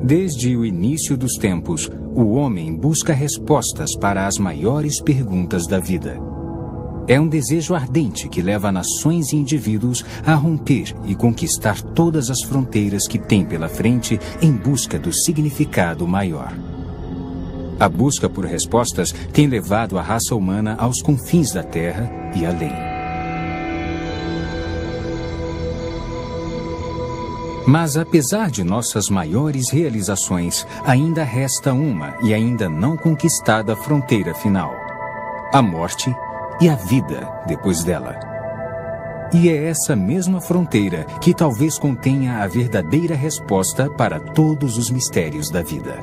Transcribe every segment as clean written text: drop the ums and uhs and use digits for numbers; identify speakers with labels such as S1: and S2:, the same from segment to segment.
S1: Desde o início dos tempos, o homem busca respostas para as maiores perguntas da vida. É um desejo ardente que leva nações e indivíduos a romper e conquistar todas as fronteiras que tem pela frente em busca do significado maior. A busca por respostas tem levado a raça humana aos confins da Terra e além. Mas apesar de nossas maiores realizações, ainda resta uma e ainda não conquistada fronteira final: a morte e a vida depois dela. E é essa mesma fronteira que talvez contenha a verdadeira resposta para todos os mistérios da vida.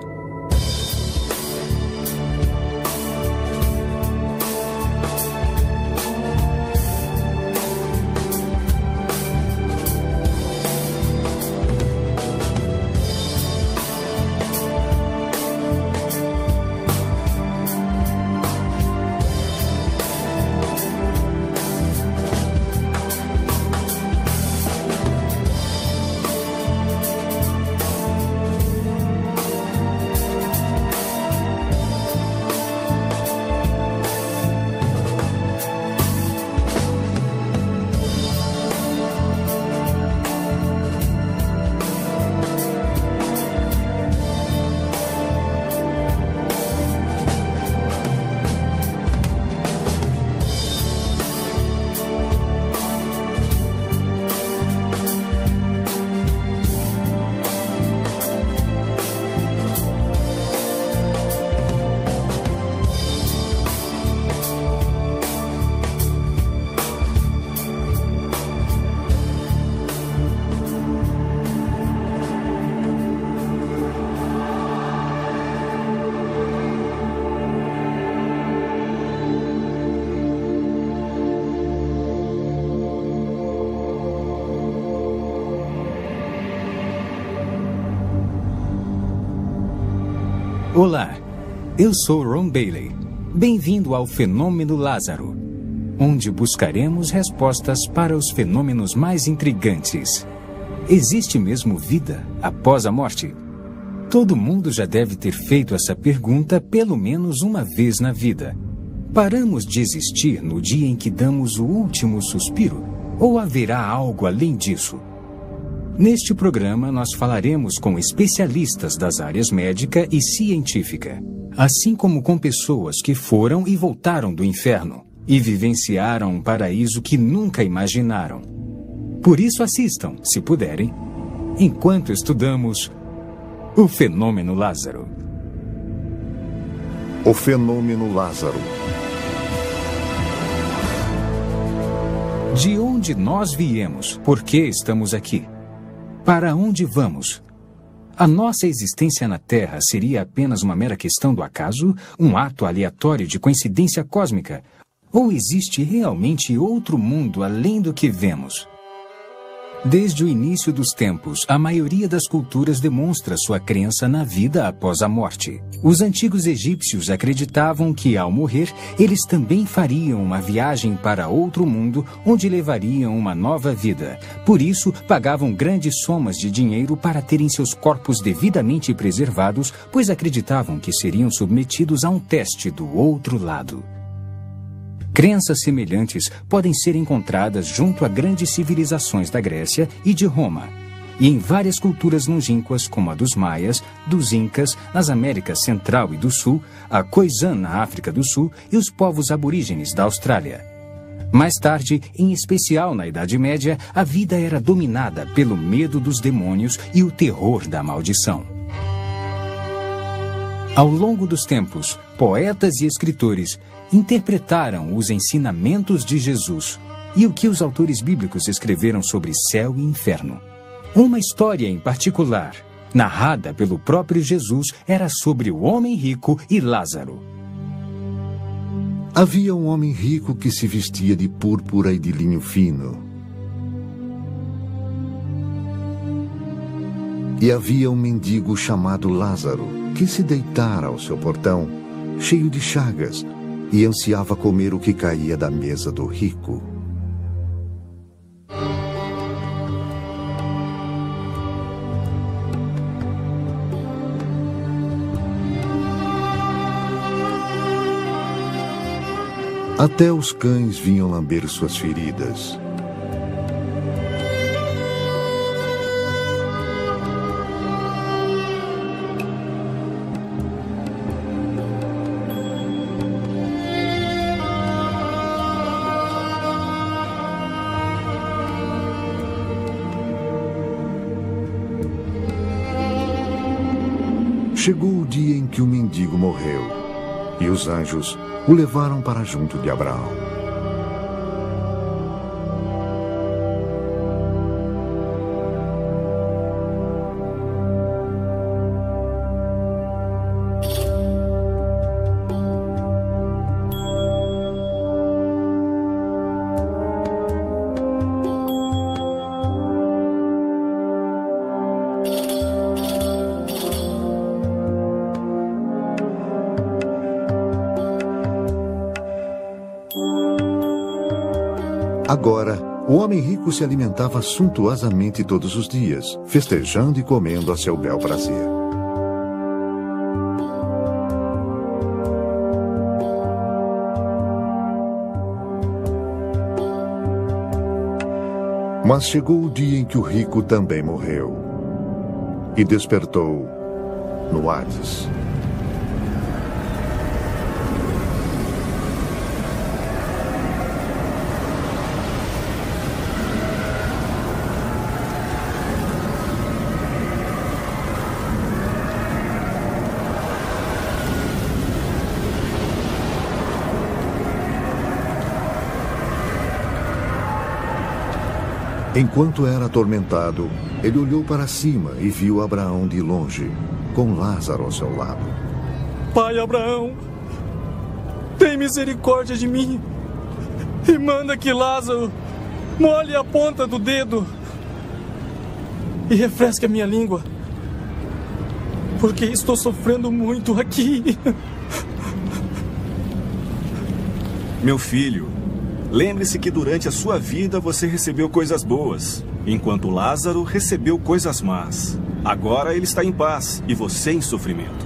S1: Olá, eu sou Ron Bailey. Bem-vindo ao Fenômeno Lázaro, onde buscaremos respostas para os fenômenos mais intrigantes. Existe mesmo vida após a morte? Todo mundo já deve ter feito essa pergunta pelo menos uma vez na vida. Paramos de existir no dia em que damos o último suspiro? Ou haverá algo além disso? Neste programa, nós falaremos com especialistas das áreas médica e científica, assim como com pessoas que foram e voltaram do inferno e vivenciaram um paraíso que nunca imaginaram. Por isso assistam, se puderem, enquanto estudamos o Fenômeno Lázaro.
S2: O Fenômeno Lázaro.
S1: De onde nós viemos? Por que estamos aqui? Para onde vamos? A nossa existência na Terra seria apenas uma mera questão do acaso, um ato aleatório de coincidência cósmica? Ou existe realmente outro mundo além do que vemos? Desde o início dos tempos, a maioria das culturas demonstra sua crença na vida após a morte. Os antigos egípcios acreditavam que, ao morrer, eles também fariam uma viagem para outro mundo, onde levariam uma nova vida. Por isso, pagavam grandes somas de dinheiro para terem seus corpos devidamente preservados, pois acreditavam que seriam submetidos a um teste do outro lado. Crenças semelhantes podem ser encontradas junto a grandes civilizações da Grécia e de Roma, e em várias culturas longínquas, como a dos Maias, dos Incas, nas Américas Central e do Sul, a Khoisan na África do Sul e os povos aborígenes da Austrália. Mais tarde, em especial na Idade Média, a vida era dominada pelo medo dos demônios e o terror da maldição. Ao longo dos tempos, poetas e escritores interpretaram os ensinamentos de Jesus e o que os autores bíblicos escreveram sobre céu e inferno. Uma história em particular, narrada pelo próprio Jesus, era sobre o homem rico e Lázaro.
S2: Havia um homem rico que se vestia de púrpura e de linho fino. E havia um mendigo chamado Lázaro, que se deitara ao seu portão, cheio de chagas, e ansiava comer o que caía da mesa do rico. Até os cães vinham lamber suas feridas. Chegou o dia em que o mendigo morreu, e os anjos o levaram para junto de Abraão. Agora, o homem rico se alimentava suntuosamente todos os dias, festejando e comendo a seu bel prazer. Mas chegou o dia em que o rico também morreu e despertou no Hades. Enquanto era atormentado, ele olhou para cima e viu Abraão de longe, com Lázaro ao seu lado.
S3: Pai Abraão, tem misericórdia de mim e manda que Lázaro molhe a ponta do dedo e refresque a minha língua, porque estou sofrendo muito aqui.
S4: Meu filho, lembre-se que durante a sua vida você recebeu coisas boas, enquanto Lázaro recebeu coisas más. Agora ele está em paz e você em sofrimento.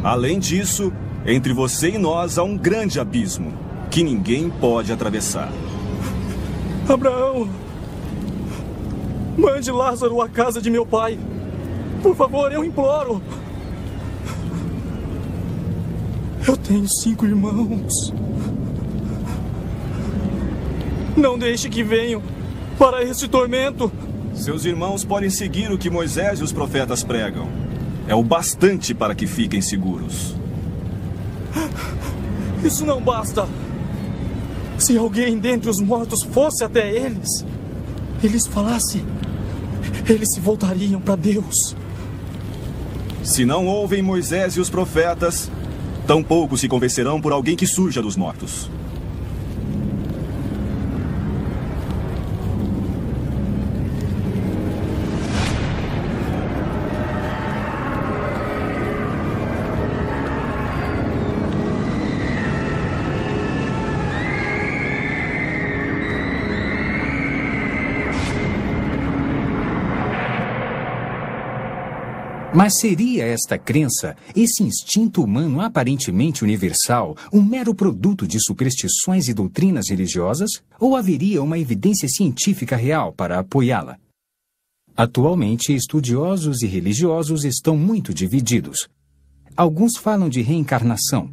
S4: Além disso, entre você e nós há um grande abismo que ninguém pode atravessar.
S3: Abraão, mande Lázaro à casa de meu pai. Por favor, eu imploro. Eu tenho 5 irmãos. Não deixe que venham para esse tormento.
S4: Seus irmãos podem seguir o que Moisés e os profetas pregam. É o bastante para que fiquem seguros.
S3: Isso não basta. Se alguém dentre os mortos fosse até eles, eles falassem, eles se voltariam para Deus.
S4: Se não ouvem Moisés e os profetas, tampouco se convencerão por alguém que surja dos mortos.
S1: Mas seria esta crença, esse instinto humano aparentemente universal, um mero produto de superstições e doutrinas religiosas? Ou haveria uma evidência científica real para apoiá-la? Atualmente, estudiosos e religiosos estão muito divididos. Alguns falam de reencarnação,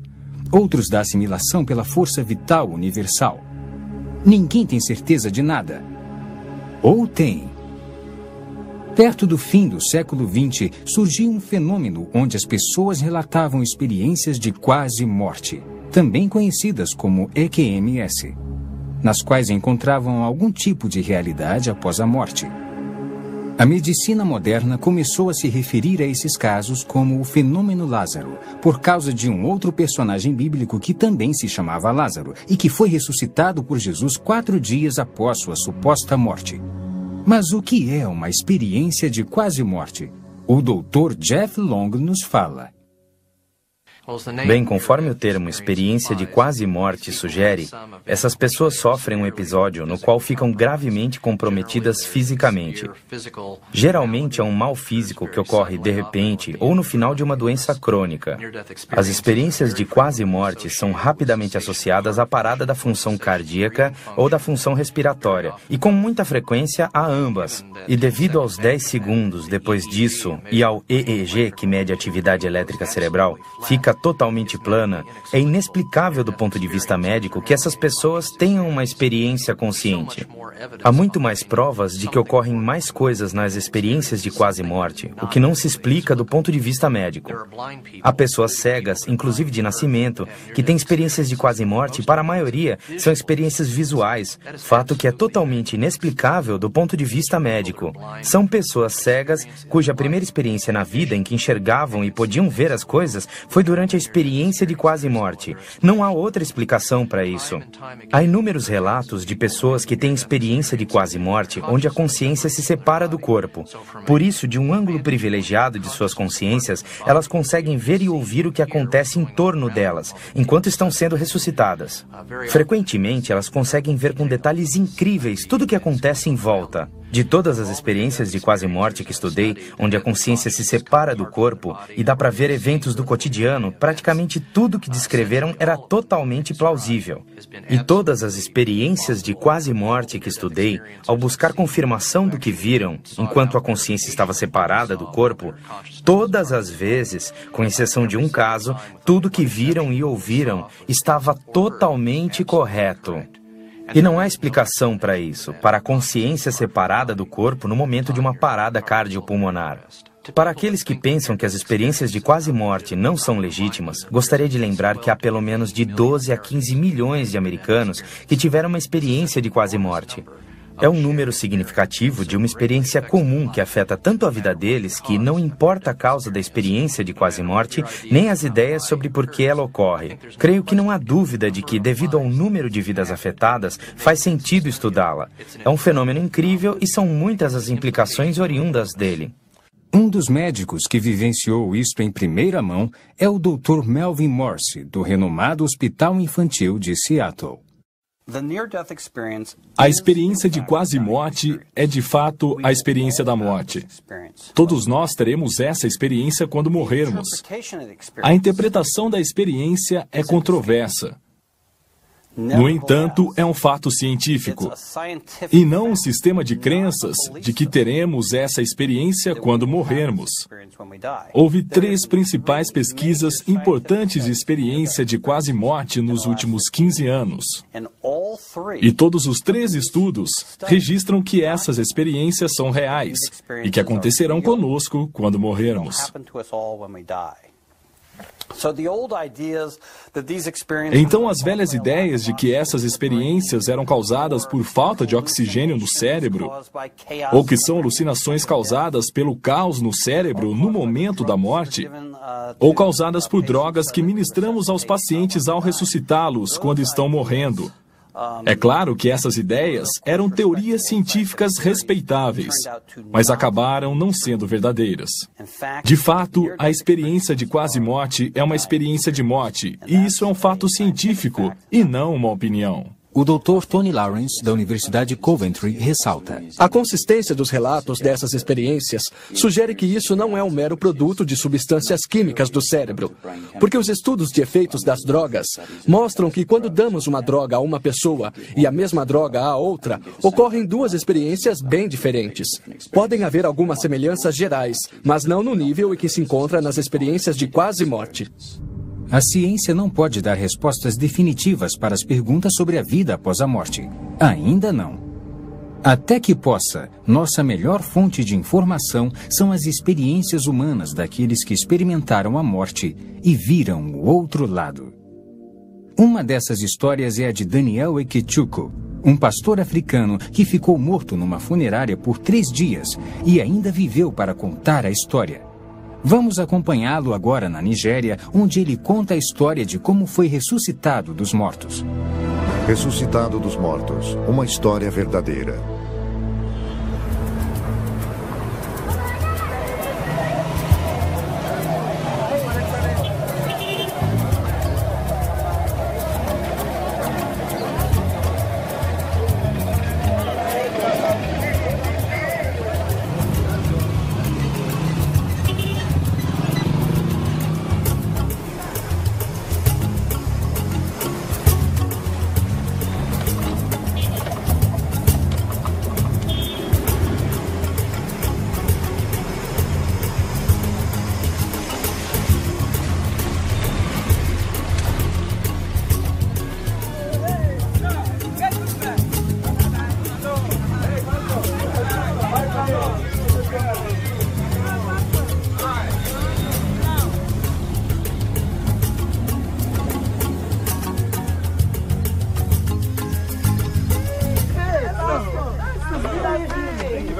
S1: outros da assimilação pela força vital universal. Ninguém tem certeza de nada. Ou tem? Perto do fim do século XX, surgiu um fenômeno onde as pessoas relatavam experiências de quase morte, também conhecidas como EQMS, nas quais encontravam algum tipo de realidade após a morte. A medicina moderna começou a se referir a esses casos como o fenômeno Lázaro, por causa de um outro personagem bíblico que também se chamava Lázaro e que foi ressuscitado por Jesus 4 dias após sua suposta morte. Mas o que é uma experiência de quase morte? O Dr. Jeff Long nos fala.
S5: Bem, conforme o termo experiência de quase morte sugere, essas pessoas sofrem um episódio no qual ficam gravemente comprometidas fisicamente. Geralmente é um mal físico que ocorre de repente ou no final de uma doença crônica. As experiências de quase morte são rapidamente associadas à parada da função cardíaca ou da função respiratória, e com muita frequência a ambas. E devido aos 10 segundos depois disso e ao EEG, que mede a atividade elétrica cerebral, fica totalmente plana, é inexplicável do ponto de vista médico que essas pessoas tenham uma experiência consciente. Há muito mais provas de que ocorrem mais coisas nas experiências de quase morte, o que não se explica do ponto de vista médico. Há pessoas cegas, inclusive de nascimento, que têm experiências de quase morte e, para a maioria, são experiências visuais, fato que é totalmente inexplicável do ponto de vista médico. São pessoas cegas cuja primeira experiência na vida em que enxergavam e podiam ver as coisas foi durante a experiência de quase morte. Não há outra explicação para isso. Há inúmeros relatos de pessoas que têm experiência de quase morte onde a consciência se separa do corpo. Por isso, de um ângulo privilegiado de suas consciências, elas conseguem ver e ouvir o que acontece em torno delas, enquanto estão sendo ressuscitadas. Frequentemente, elas conseguem ver com detalhes incríveis tudo o que acontece em volta. De todas as experiências de quase morte que estudei, onde a consciência se separa do corpo e dá para ver eventos do cotidiano, praticamente tudo que descreveram era totalmente plausível. E todas as experiências de quase morte que estudei, ao buscar confirmação do que viram, enquanto a consciência estava separada do corpo, todas as vezes, com exceção de um caso, tudo que viram e ouviram estava totalmente correto. E não há explicação para isso, para a consciência separada do corpo no momento de uma parada cardiopulmonar. Para aqueles que pensam que as experiências de quase morte não são legítimas, gostaria de lembrar que há pelo menos de 12 a 15 milhões de americanos que tiveram uma experiência de quase morte. É um número significativo de uma experiência comum que afeta tanto a vida deles que não importa a causa da experiência de quase morte, nem as ideias sobre por que ela ocorre. Creio que não há dúvida de que, devido ao número de vidas afetadas, faz sentido estudá-la. É um fenômeno incrível e são muitas as implicações oriundas dele.
S1: Um dos médicos que vivenciou isto em primeira mão é o Dr. Melvin Morse, do renomado Hospital Infantil de Seattle.
S6: A experiência de quase morte é, de fato, a experiência da morte. Todos nós teremos essa experiência quando morrermos. A interpretação da experiência é controversa. No entanto, é um fato científico, e não um sistema de crenças de que teremos essa experiência quando morrermos. Houve 3 principais pesquisas importantes de experiência de quase morte nos últimos 15 anos. E todos os 3 estudos registram que essas experiências são reais e que acontecerão conosco quando morrermos. Então, as velhas ideias de que essas experiências eram causadas por falta de oxigênio no cérebro, ou que são alucinações causadas pelo caos no cérebro no momento da morte, ou causadas por drogas que ministramos aos pacientes ao ressuscitá-los quando estão morrendo. É claro que essas ideias eram teorias científicas respeitáveis, mas acabaram não sendo verdadeiras. De fato, a experiência de quase morte é uma experiência de morte, e isso é um fato científico e não uma opinião.
S1: O Dr. Tony Lawrence, da Universidade Coventry, ressalta:
S7: a consistência dos relatos dessas experiências sugere que isso não é um mero produto de substâncias químicas do cérebro, porque os estudos de efeitos das drogas mostram que quando damos uma droga a uma pessoa e a mesma droga a outra, ocorrem 2 experiências bem diferentes. Podem haver algumas semelhanças gerais, mas não no nível em que se encontra nas experiências de quase morte.
S1: A ciência não pode dar respostas definitivas para as perguntas sobre a vida após a morte. Ainda não. Até que possa, nossa melhor fonte de informação são as experiências humanas daqueles que experimentaram a morte e viram o outro lado. Uma dessas histórias é a de Daniel Ekechuko, um pastor africano que ficou morto numa funerária por 3 dias e ainda viveu para contar a história. Vamos acompanhá-lo agora na Nigéria, onde ele conta a história de como foi ressuscitado dos mortos.
S2: Ressuscitado dos mortos, uma história verdadeira.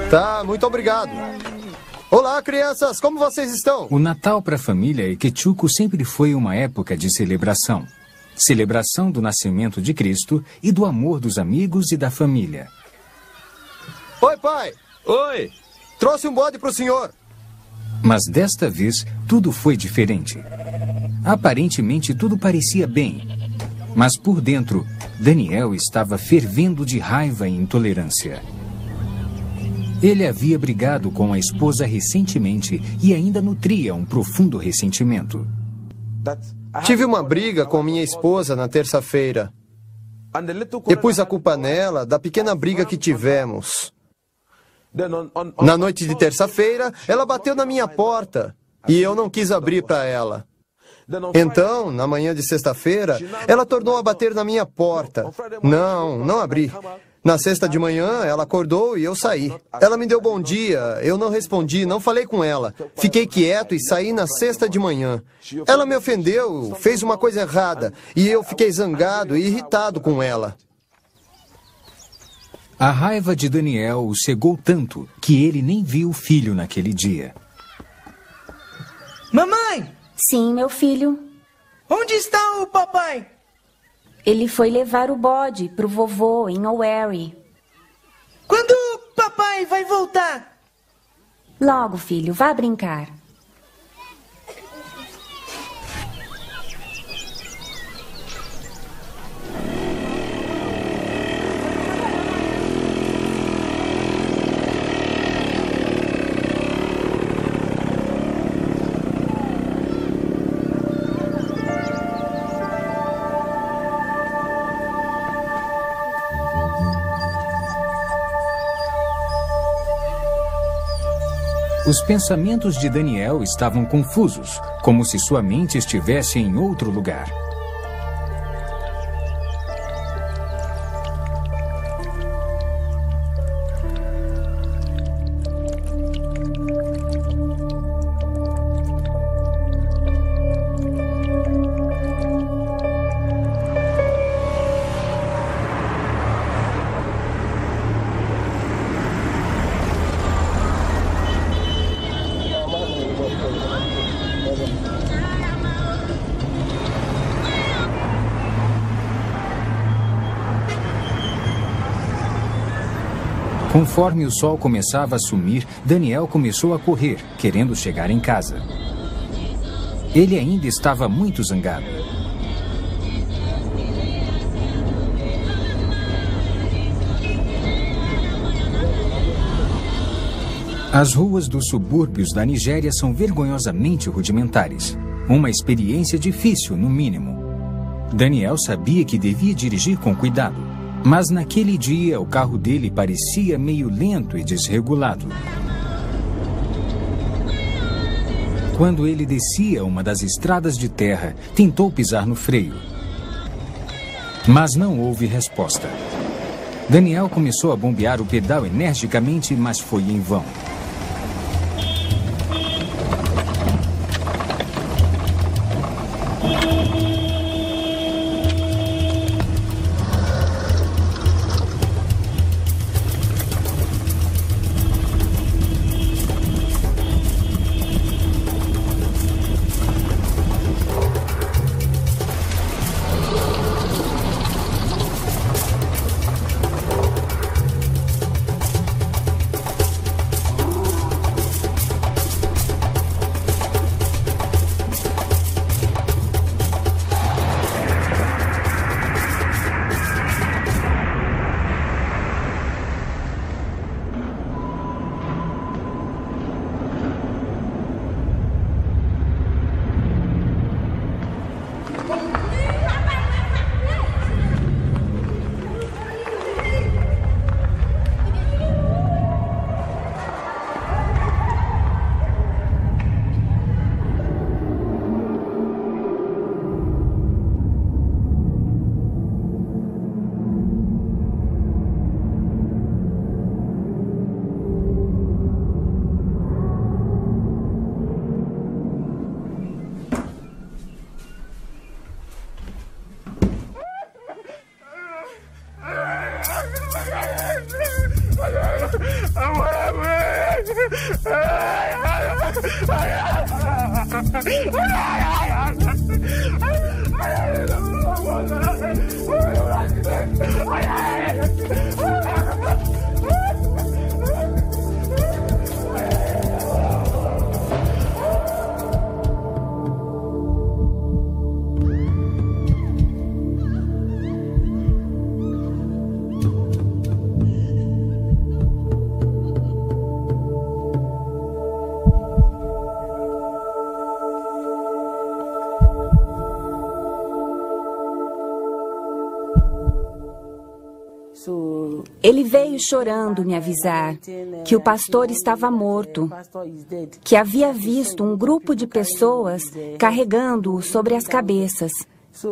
S8: Tá, muito obrigado. Olá, crianças, como vocês estão?
S1: O Natal para a família Ikechukwu sempre foi uma época de celebração. Celebração do nascimento de Cristo e do amor dos amigos e da família.
S8: Oi, pai.
S4: Oi!
S8: Trouxe um bode pro senhor.
S1: Mas desta vez, tudo foi diferente. Aparentemente, tudo parecia bem. Mas por dentro, Daniel estava fervendo de raiva e intolerância. Ele havia brigado com a esposa recentemente e ainda nutria um profundo ressentimento.
S8: Tive uma briga com minha esposa na terça-feira. E pus a culpa nela da pequena briga que tivemos. Na noite de terça-feira, ela bateu na minha porta e eu não quis abrir para ela. Então, na manhã de sexta-feira, ela tornou a bater na minha porta. Não abri. Na sexta de manhã, ela acordou e eu saí. Ela me deu bom dia, eu não respondi, não falei com ela. Fiquei quieto e saí na sexta de manhã. Ela me ofendeu, fez uma coisa errada, e eu fiquei zangado e irritado com ela.
S1: A raiva de Daniel o cegou tanto que ele nem viu o filho naquele dia.
S9: Mamãe!
S10: Sim, meu filho.
S9: Onde está o papai?
S10: Ele foi levar o bode pro vovô em Owerri.
S9: Quando o papai vai voltar?
S10: Logo, filho, vá brincar.
S1: Os pensamentos de Daniel estavam confusos, como se sua mente estivesse em outro lugar. Conforme o sol começava a sumir, Daniel começou a correr, querendo chegar em casa. Ele ainda estava muito zangado. As ruas dos subúrbios da Nigéria são vergonhosamente rudimentares. Uma experiência difícil, no mínimo. Daniel sabia que devia dirigir com cuidado. Mas naquele dia, o carro dele parecia meio lento e desregulado. Quando ele descia uma das estradas de terra, tentou pisar no freio. Mas não houve resposta. Daniel começou a bombear o pedal energicamente, mas foi em vão.
S10: Ele veio chorando me avisar que o pastor estava morto, que havia visto um grupo de pessoas carregando-o sobre as cabeças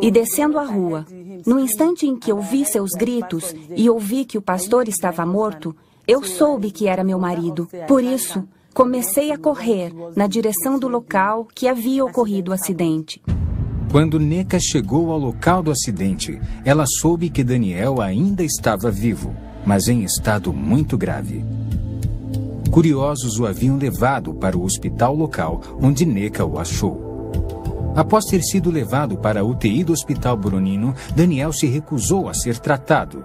S10: e descendo a rua. No instante em que ouvi seus gritos e ouvi que o pastor estava morto, eu soube que era meu marido. Por isso, comecei a correr na direção do local que havia ocorrido o acidente.
S1: Quando Neca chegou ao local do acidente, ela soube que Daniel ainda estava vivo, mas em estado muito grave. Curiosos o haviam levado para o hospital local, onde Neca o achou. Após ter sido levado para a UTI do Hospital Boronino, Daniel se recusou a ser tratado.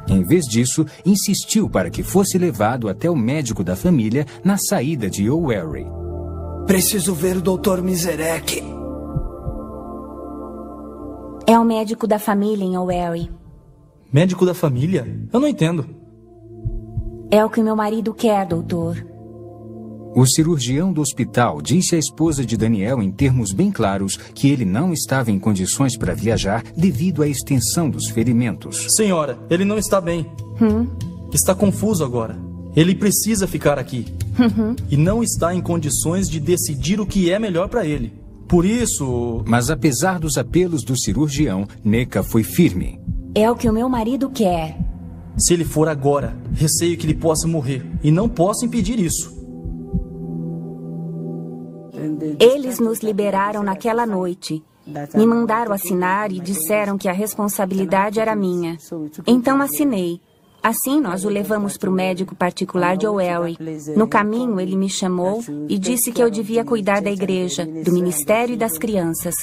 S1: Em vez disso, insistiu para que fosse levado até o médico da família na saída de O'Wary.
S9: Preciso ver o Dr. Miserec.
S10: É o médico da família em O'Wary.
S3: Médico da família? Eu não entendo.
S10: É o que meu marido quer, doutor.
S1: O cirurgião do hospital disse à esposa de Daniel em termos bem claros que ele não estava em condições para viajar devido à extensão dos ferimentos.
S3: Senhora, ele não está bem. Está confuso agora. Ele precisa ficar aqui. E não está em condições de decidir o que é melhor para ele. Por isso...
S1: Mas apesar dos apelos do cirurgião, Neca foi firme.
S10: É o que o meu marido quer.
S3: Se ele for agora, receio que ele possa morrer. E não posso impedir isso.
S10: Eles nos liberaram naquela noite. Me mandaram assinar e disseram que a responsabilidade era minha. Então assinei. Assim, nós o levamos para o médico particular de O'Wary. No caminho, ele me chamou e disse que eu devia cuidar da igreja, do ministério e das crianças.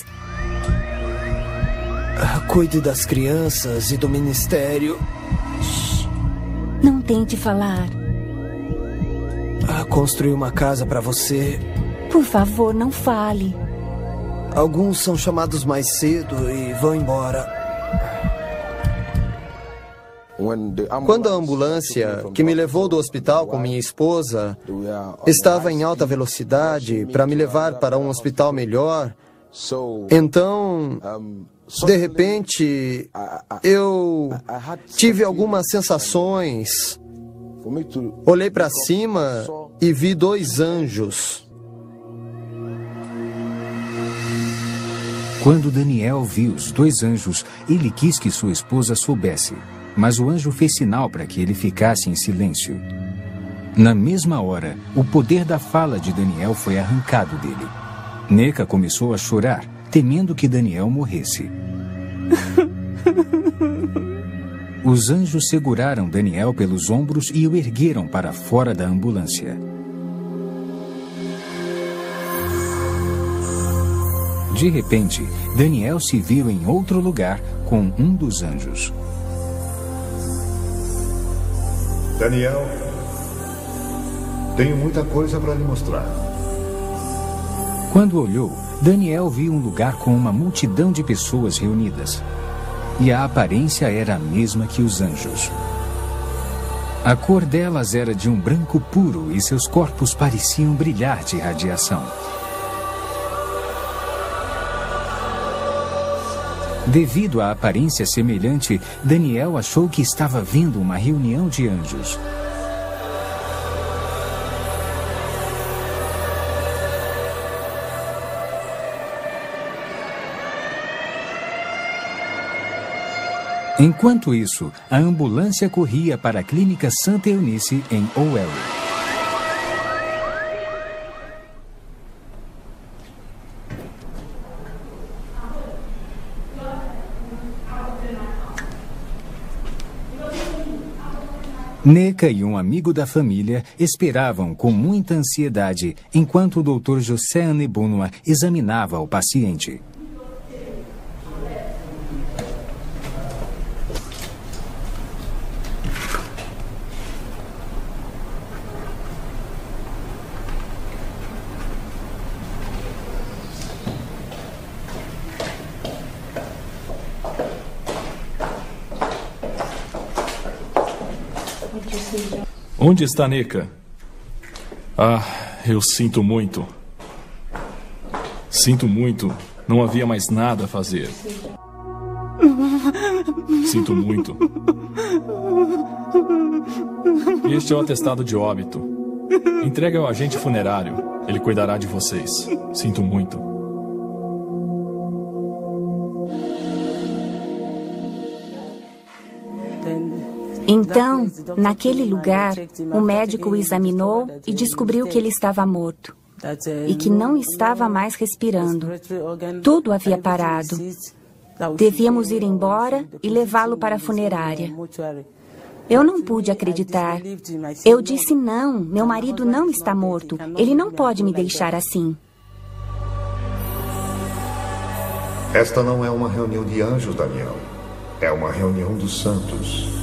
S9: Cuide das crianças e do ministério.
S10: Não tente falar.
S9: Construir uma casa para você.
S10: Por favor, não fale.
S9: Alguns são chamados mais cedo e vão embora.
S8: Quando a ambulância que me levou do hospital com minha esposa estava em alta velocidade para me levar para um hospital melhor, então, de repente, eu tive algumas sensações. Olhei para cima e vi 2 anjos.
S1: Quando Daniel viu os 2 anjos, ele quis que sua esposa soubesse. Mas o anjo fez sinal para que ele ficasse em silêncio. Na mesma hora, o poder da fala de Daniel foi arrancado dele. Neca começou a chorar, temendo que Daniel morresse. Os anjos seguraram Daniel pelos ombros e o ergueram para fora da ambulância. De repente, Daniel se viu em outro lugar com um dos anjos.
S2: Daniel, tenho muita coisa para lhe mostrar.
S1: Quando olhou, Daniel viu um lugar com uma multidão de pessoas reunidas. E a aparência era a mesma que os anjos. A cor delas era de um branco puro e seus corpos pareciam brilhar de radiação. Devido à aparência semelhante, Daniel achou que estava vendo uma reunião de anjos. Enquanto isso, a ambulância corria para a clínica Santa Eunice em O'Wary. Neca e um amigo da família esperavam com muita ansiedade enquanto o Dr. José Anebunua examinava o paciente.
S6: Onde está Neca? Ah, eu sinto muito. Sinto muito. Não havia mais nada a fazer. Sinto muito. Este é o atestado de óbito. Entregue ao agente funerário. Ele cuidará de vocês. Sinto muito.
S10: Então, naquele lugar, o médico o examinou e descobriu que ele estava morto e que não estava mais respirando. Tudo havia parado. Devíamos ir embora e levá-lo para a funerária. Eu não pude acreditar. Eu disse não, meu marido não está morto. Ele não pode me deixar assim.
S2: Esta não é uma reunião de anjos, Daniel. É uma reunião dos santos.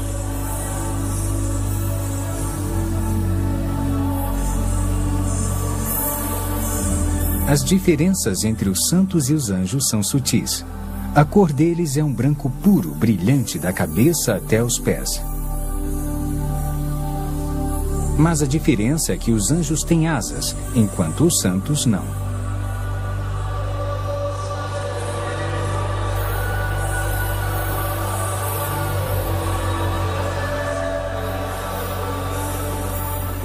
S1: As diferenças entre os santos e os anjos são sutis. A cor deles é um branco puro, brilhante da cabeça até os pés. Mas a diferença é que os anjos têm asas, enquanto os santos não.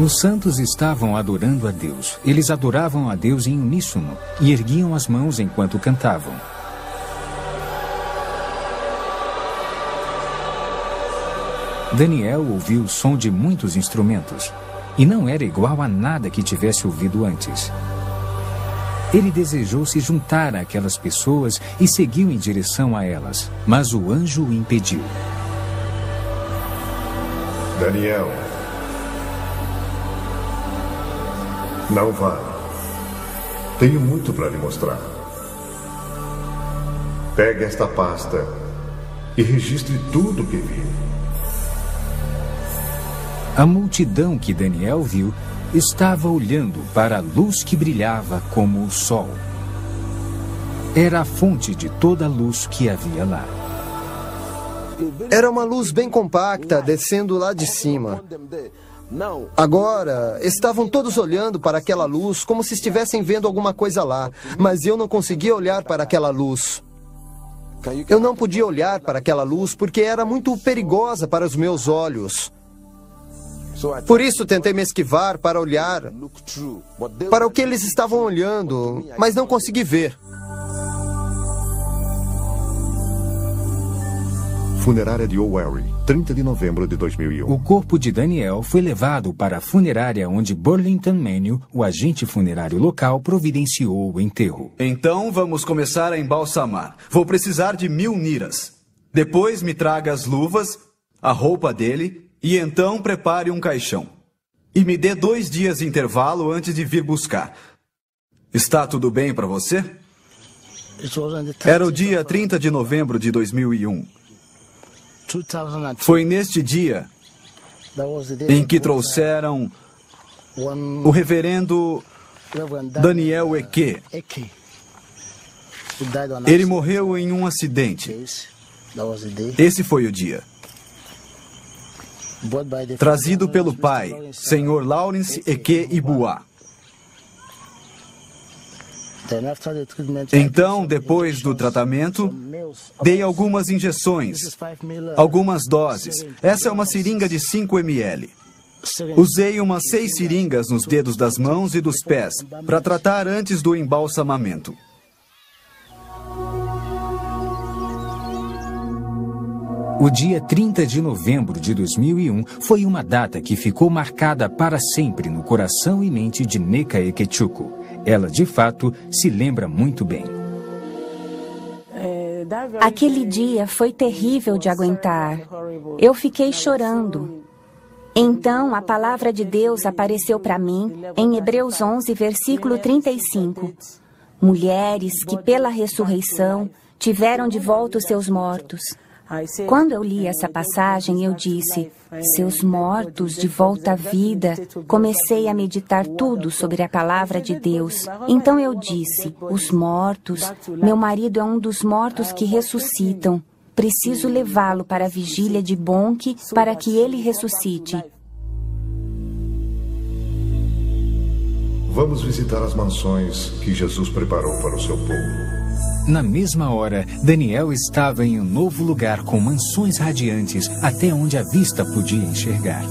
S1: Os santos estavam adorando a Deus. Eles adoravam a Deus em uníssono e erguiam as mãos enquanto cantavam. Daniel ouviu o som de muitos instrumentos e não era igual a nada que tivesse ouvido antes. Ele desejou se juntar àquelas pessoas e seguiu em direção a elas, mas o anjo o impediu.
S2: Daniel, não vá. Tenho muito para lhe mostrar. Pegue esta pasta e registre tudo o que viu.
S1: A multidão que Daniel viu estava olhando para a luz que brilhava como o sol. Era a fonte de toda a luz que havia lá.
S8: Era uma luz bem compacta, descendo lá de cima. Agora, estavam todos olhando para aquela luz como se estivessem vendo alguma coisa lá, mas eu não conseguia olhar para aquela luz. Eu não podia olhar para aquela luz porque era muito perigosa para os meus olhos. Por isso tentei me esquivar para olhar para o que eles estavam olhando, mas não consegui ver.
S2: Funerária de Owerri, 30 de novembro de 2001.
S1: O corpo de Daniel foi levado para a funerária onde Burlington Manio, o agente funerário local, providenciou o enterro.
S11: Então vamos começar a embalsamar. Vou precisar de 1000 niras. Depois me traga as luvas, a roupa dele e então prepare um caixão. E me dê 2 dias de intervalo antes de vir buscar. Está tudo bem para você? Era o dia 30 de novembro de 2001. Foi neste dia em que trouxeram o reverendo Daniel Eke. Ele morreu em um acidente. Esse foi o dia. Trazido pelo pai, Sr. Lawrence Eke Ibua. Então, depois do tratamento, dei algumas injeções, algumas doses. Essa é uma seringa de 5 ml. Usei umas 6 seringas nos dedos das mãos e dos pés para tratar antes do embalsamamento.
S1: O dia 30 de novembro de 2001 foi uma data que ficou marcada para sempre no coração e mente de Neca Ekechukwu. Ela, de fato, se lembra muito bem.
S10: Aquele dia foi terrível de aguentar. Eu fiquei chorando. Então a palavra de Deus apareceu para mim em Hebreus 11, versículo 35. Mulheres que pela ressurreição tiveram de volta os seus mortos. Quando eu li essa passagem, eu disse, seus mortos de volta à vida. Comecei a meditar tudo sobre a palavra de Deus. Então eu disse, os mortos, meu marido é um dos mortos que ressuscitam. Preciso levá-lo para a vigília de Bonk para que ele ressuscite.
S2: Vamos visitar as mansões que Jesus preparou para o seu povo.
S1: Na mesma hora, Daniel estava em um novo lugar com mansões radiantes até onde a vista podia enxergar.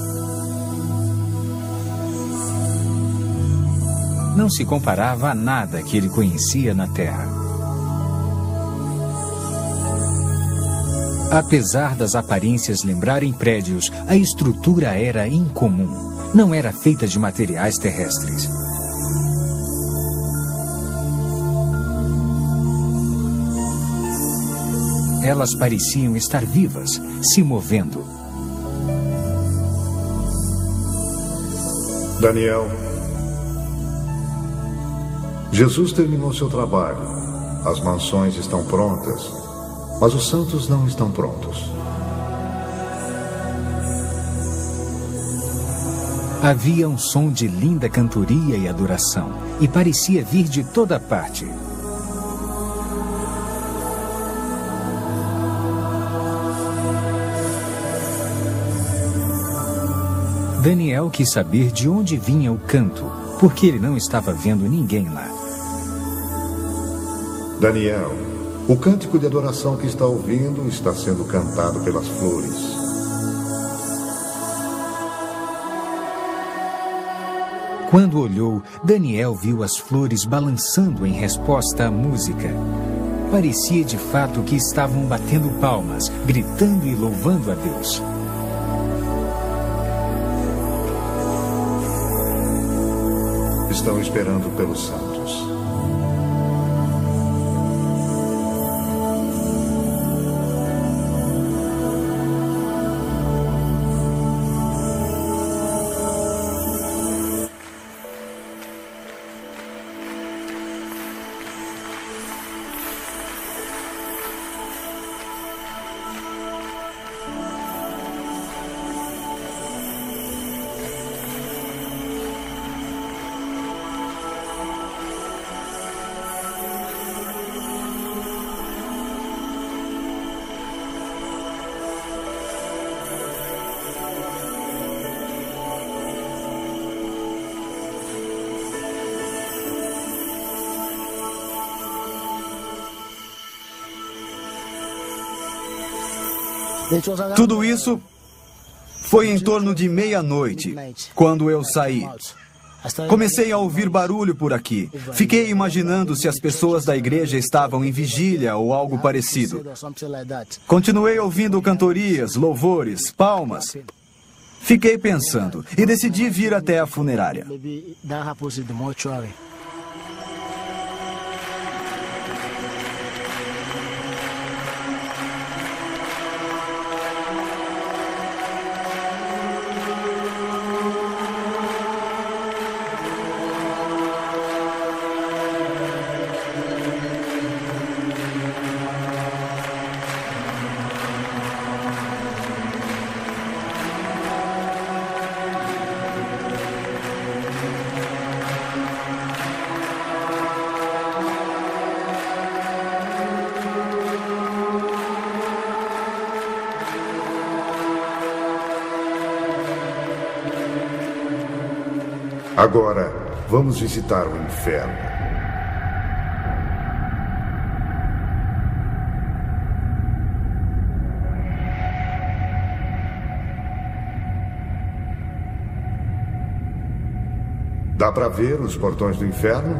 S1: Não se comparava a nada que ele conhecia na terra. Apesar das aparências lembrarem prédios, a estrutura era incomum. Não era feita de materiais terrestres. Elas pareciam estar vivas, se movendo.
S2: Daniel, Jesus terminou seu trabalho. As mansões estão prontas, mas os santos não estão prontos.
S1: Havia um som de linda cantoria e adoração, e parecia vir de toda parte. Daniel quis saber de onde vinha o canto, porque ele não estava vendo ninguém lá.
S2: Daniel, o cântico de adoração que está ouvindo está sendo cantado pelas flores.
S1: Quando olhou, Daniel viu as flores balançando em resposta à música. Parecia de fato que estavam batendo palmas, gritando e louvando a Deus.
S2: Estão esperando pelos santos.
S11: Tudo isso foi em torno de meia-noite, quando eu saí. Comecei a ouvir barulho por aqui. Fiquei imaginando se as pessoas da igreja estavam em vigília ou algo parecido. Continuei ouvindo cantorias, louvores, palmas. Fiquei pensando e decidi vir até a funerária.
S2: Agora, vamos visitar o inferno. Dá para ver os portões do inferno?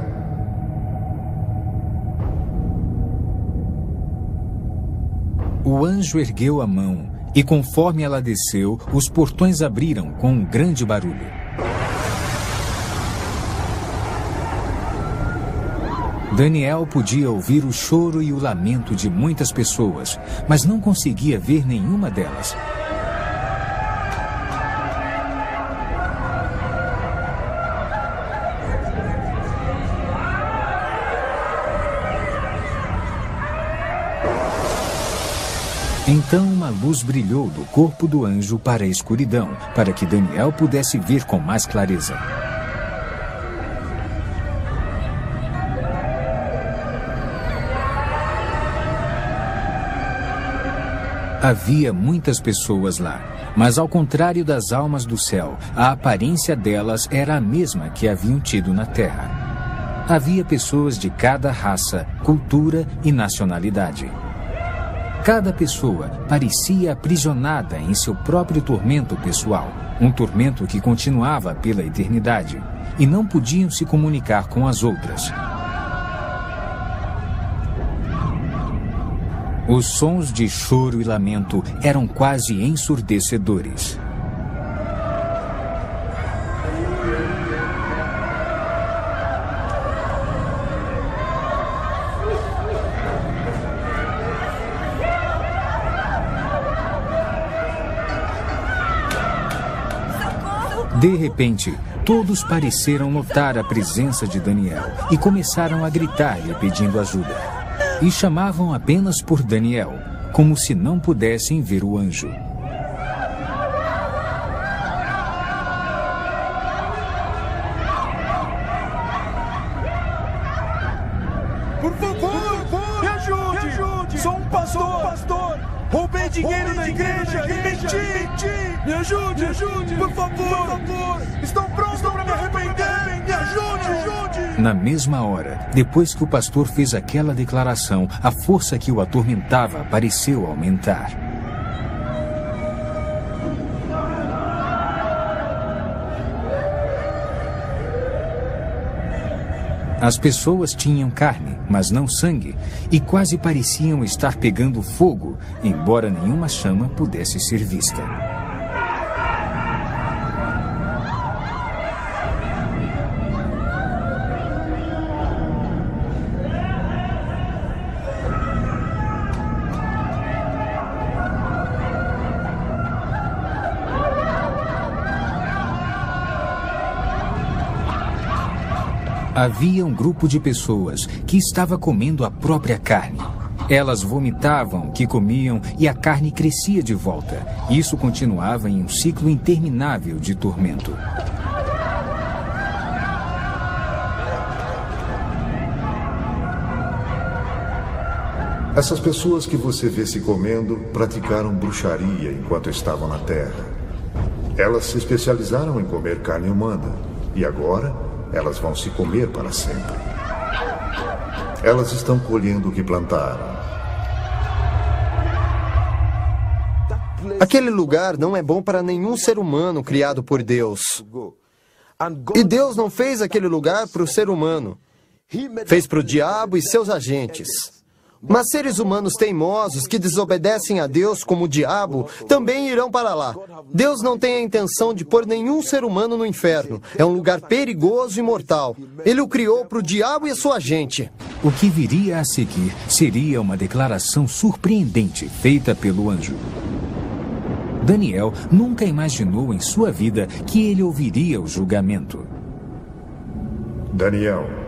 S1: O anjo ergueu a mão e, conforme ela desceu, os portões abriram com um grande barulho. Daniel podia ouvir o choro e o lamento de muitas pessoas, mas não conseguia ver nenhuma delas. Então uma luz brilhou do corpo do anjo para a escuridão, para que Daniel pudesse ver com mais clareza. Havia muitas pessoas lá, mas ao contrário das almas do céu, a aparência delas era a mesma que haviam tido na terra. Havia pessoas de cada raça, cultura e nacionalidade. Cada pessoa parecia aprisionada em seu próprio tormento pessoal, um tormento que continuava pela eternidade, e não podiam se comunicar com as outras. Os sons de choro e lamento eram quase ensurdecedores. De repente, todos pareceram notar a presença de Daniel e começaram a gritar-lhe pedindo ajuda. E chamavam apenas por Daniel, como se não pudessem ver o anjo.
S12: Por favor, me ajude! Sou um pastor! Roubei dinheiro da igreja e menti! Me ajude, por favor! Estou pronto para me arrepender! Me ajude!
S1: Na mesma hora, depois que o pastor fez aquela declaração, a força que o atormentava pareceu aumentar. As pessoas tinham carne, mas não sangue, e quase pareciam estar pegando fogo, embora nenhuma chama pudesse ser vista. Havia um grupo de pessoas que estava comendo a própria carne. Elas vomitavam o que comiam e a carne crescia de volta. Isso continuava em um ciclo interminável de tormento.
S2: Essas pessoas que você vê se comendo praticaram bruxaria enquanto estavam na Terra. Elas se especializaram em comer carne humana e agora elas vão se comer para sempre. Elas estão colhendo o que plantaram.
S8: Aquele lugar não é bom para nenhum ser humano criado por Deus. E Deus não fez aquele lugar para o ser humano. Fez para o diabo e seus agentes. Mas seres humanos teimosos que desobedecem a Deus como o diabo também irão para lá. Deus não tem a intenção de pôr nenhum ser humano no inferno. É um lugar perigoso e mortal. Ele o criou para o diabo e a sua gente.
S1: O que viria a seguir seria uma declaração surpreendente feita pelo anjo. Daniel nunca imaginou em sua vida que ele ouviria o julgamento.
S2: Daniel,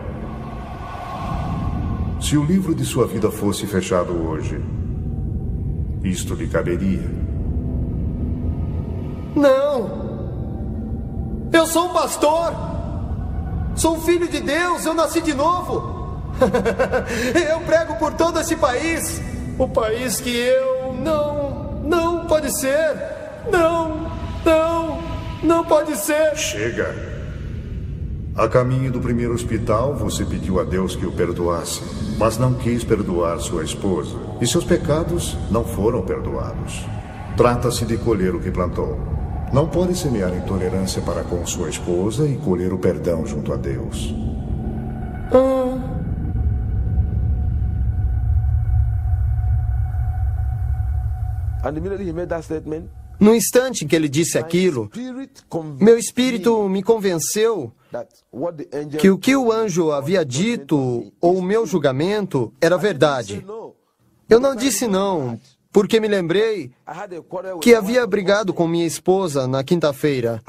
S2: se o livro de sua vida fosse fechado hoje, isto lhe caberia?
S8: Não! Eu sou um pastor! Sou um filho de Deus, eu nasci de novo! Eu prego por todo esse país! O país que eu... Não pode ser! Não pode ser!
S2: Chega! A caminho do primeiro hospital, você pediu a Deus que o perdoasse, mas não quis perdoar sua esposa. E seus pecados não foram perdoados. Trata-se de colher o que plantou. Não pode semear intolerância para com sua esposa e colher o perdão junto a Deus.
S8: No instante em que ele disse aquilo, meu espírito me convenceu que o que o anjo havia dito, ou o meu julgamento, era verdade. Eu não disse não, porque me lembrei que havia brigado com minha esposa na quinta-feira.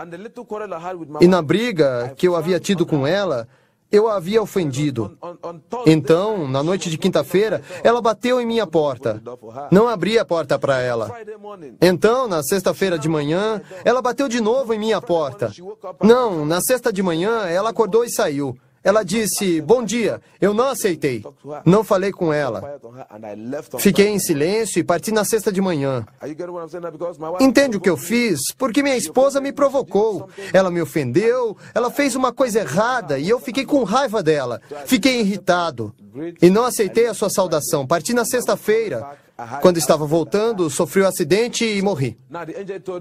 S8: E na briga que eu havia tido com ela, eu a havia ofendido. Então, na noite de quinta-feira, ela bateu em minha porta. Não abri a porta para ela. Então, na sexta-feira de manhã, ela bateu de novo em minha porta. Não, na sexta de manhã, ela acordou e saiu. Ela disse, bom dia. Eu não aceitei. Não falei com ela. Fiquei em silêncio e parti na sexta de manhã. Entende o que eu fiz? Porque minha esposa me provocou. Ela me ofendeu, ela fez uma coisa errada e eu fiquei com raiva dela. Fiquei irritado. E não aceitei a sua saudação. Parti na sexta-feira. Quando estava voltando, sofri um acidente e morri.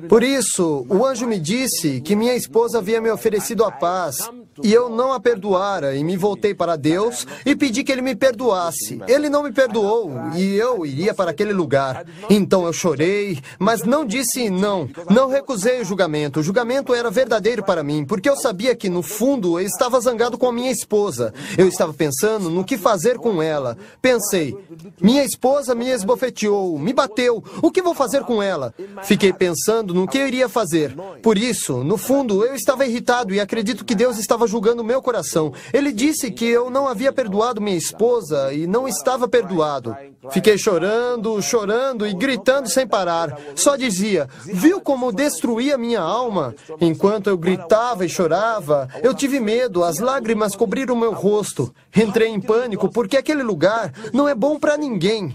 S8: Por isso, o anjo me disse que minha esposa havia me oferecido a paz e eu não a perdoara e me voltei para Deus e pedi que Ele me perdoasse. Ele não me perdoou e eu iria para aquele lugar. Então eu chorei, mas não disse não. Não recusei o julgamento. O julgamento era verdadeiro para mim, porque eu sabia que, no fundo, eu estava zangado com a minha esposa. Eu estava pensando no que fazer com ela. Pensei, minha esposa me esbofeteou, me bateu. O que vou fazer com ela? Fiquei pensando no que eu iria fazer. Por isso, no fundo, eu estava irritado e acredito que Deus estava julgando o meu coração. Ele disse que eu não havia perdoado minha esposa e não estava perdoado. Fiquei chorando, chorando e gritando sem parar. Só dizia, viu como destruía minha alma? Enquanto eu gritava e chorava, eu tive medo, as lágrimas cobriram meu rosto. Entrei em pânico porque aquele lugar não é bom para ninguém.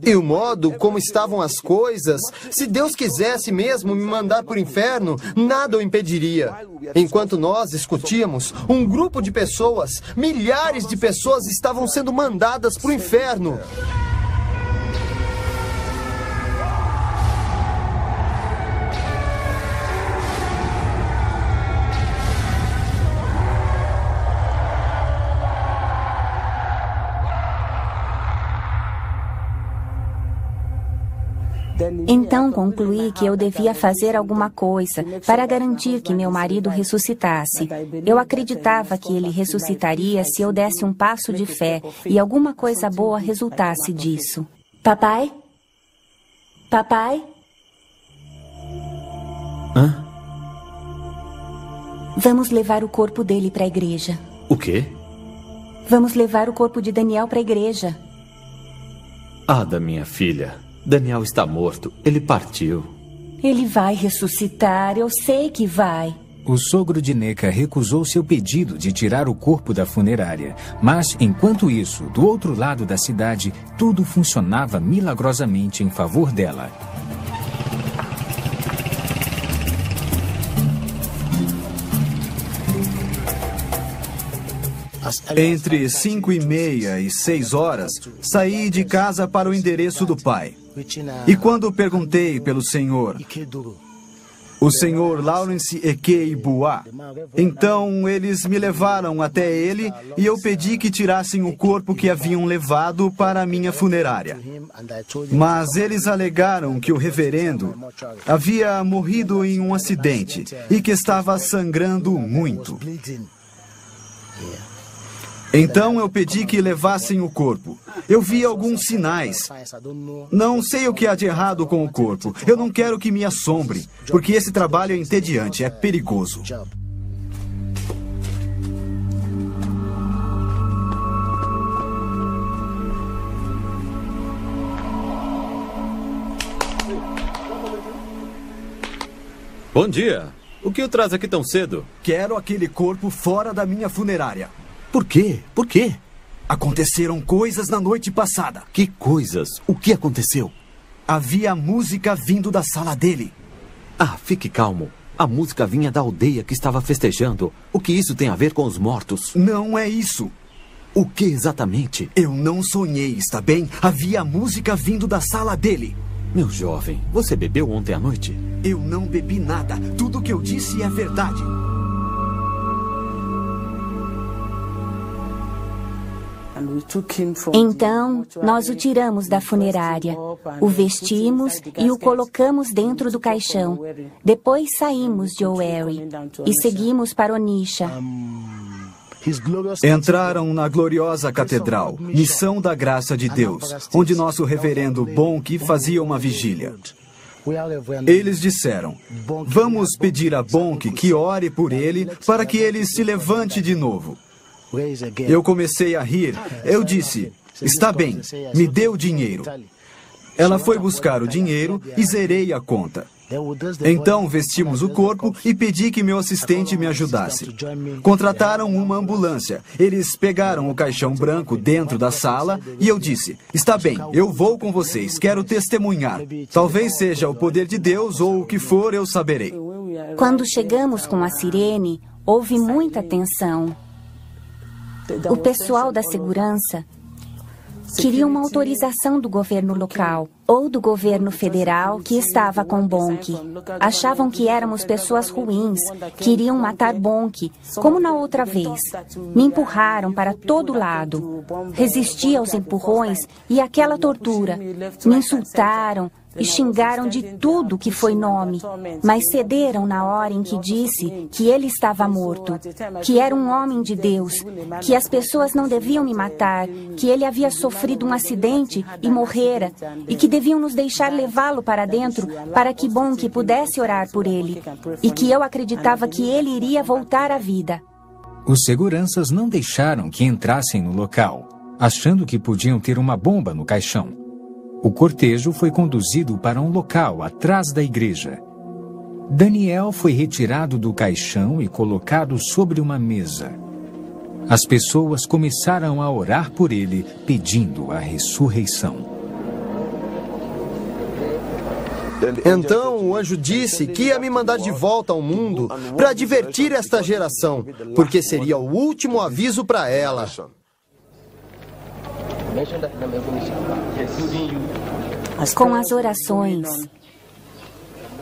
S8: E o modo como estavam as coisas, se Deus quisesse mesmo me mandar para o inferno, nada o impediria. Enquanto nós discutíamos, um grupo de pessoas, milhares de pessoas estavam sendo mandadas para o inferno.
S10: Então concluí que eu devia fazer alguma coisa para garantir que meu marido ressuscitasse. Eu acreditava que ele ressuscitaria se eu desse um passo de fé e alguma coisa boa resultasse disso. Papai? Papai?
S13: Hã?
S10: Vamos levar o corpo dele para a igreja.
S13: O quê?
S10: Vamos levar o corpo de Daniel para a igreja.
S13: Ada, minha filha. Daniel está morto. Ele partiu.
S10: Ele vai ressuscitar, eu sei que vai.
S1: O sogro de Neca recusou seu pedido de tirar o corpo da funerária. Mas, enquanto isso, do outro lado da cidade, tudo funcionava milagrosamente em favor dela.
S11: Entre 5:30 e 6 horas, saí de casa para o endereço do pai. E quando perguntei pelo senhor, o senhor Lawrence Ekei Boa, então eles me levaram até ele e eu pedi que tirassem o corpo que haviam levado para a minha funerária. Mas eles alegaram que o reverendo havia morrido em um acidente e que estava sangrando muito. Então eu pedi que levassem o corpo. Eu vi alguns sinais. Não sei o que há de errado com o corpo. Eu não quero que me assombre, porque esse trabalho é entediante, é perigoso.
S13: Bom dia. O que o traz aqui tão cedo?
S11: Quero aquele corpo fora da minha funerária.
S13: Por quê? Por quê?
S11: Aconteceram coisas na noite passada.
S13: Que coisas? O que aconteceu?
S11: Havia música vindo da sala dele.
S13: Ah, fique calmo. A música vinha da aldeia que estava festejando. O que isso tem a ver com os mortos?
S11: Não é isso.
S13: O que exatamente?
S11: Eu não sonhei, está bem? Havia música vindo da sala dele.
S13: Meu jovem, você bebeu ontem à noite?
S11: Eu não bebi nada. Tudo o que eu disse é verdade.
S10: Então, nós o tiramos da funerária, o vestimos e o colocamos dentro do caixão. Depois saímos de Owerri e seguimos para Onisha.
S11: Entraram na gloriosa catedral, Missão da Graça de Deus, onde nosso reverendo Bonk fazia uma vigília. Eles disseram, vamos pedir a Bonk que ore por ele para que ele se levante de novo. Eu comecei a rir. Eu disse, está bem, me dê o dinheiro. Ela foi buscar o dinheiro e zerei a conta. Então vestimos o corpo e pedi que meu assistente me ajudasse. Contrataram uma ambulância. Eles pegaram o caixão branco dentro da sala e eu disse, está bem, eu vou com vocês, quero testemunhar. Talvez seja o poder de Deus ou o que for, eu saberei.
S10: Quando chegamos com a sirene, houve muita tensão. O pessoal da segurança queria uma autorização do governo local ou do governo federal que estava com Bonk. Achavam que éramos pessoas ruins, queriam matar Bonk, como na outra vez. Me empurraram para todo lado. Resisti aos empurrões e àquela tortura. Me insultaram e xingaram de tudo que foi nome, mas cederam na hora em que disse que ele estava morto, que era um homem de Deus, que as pessoas não deviam me matar, que ele havia sofrido um acidente e morrera, e que deviam nos deixar levá-lo para dentro para que Bonk pudesse orar por ele, e que eu acreditava que ele iria voltar à vida.
S1: Os seguranças não deixaram que entrassem no local, achando que podiam ter uma bomba no caixão. O cortejo foi conduzido para um local atrás da igreja. Daniel foi retirado do caixão e colocado sobre uma mesa. As pessoas começaram a orar por ele, pedindo a ressurreição.
S8: Então o anjo disse que ia me mandar de volta ao mundo para advertir esta geração, porque seria o último aviso para ela.
S10: Com as orações,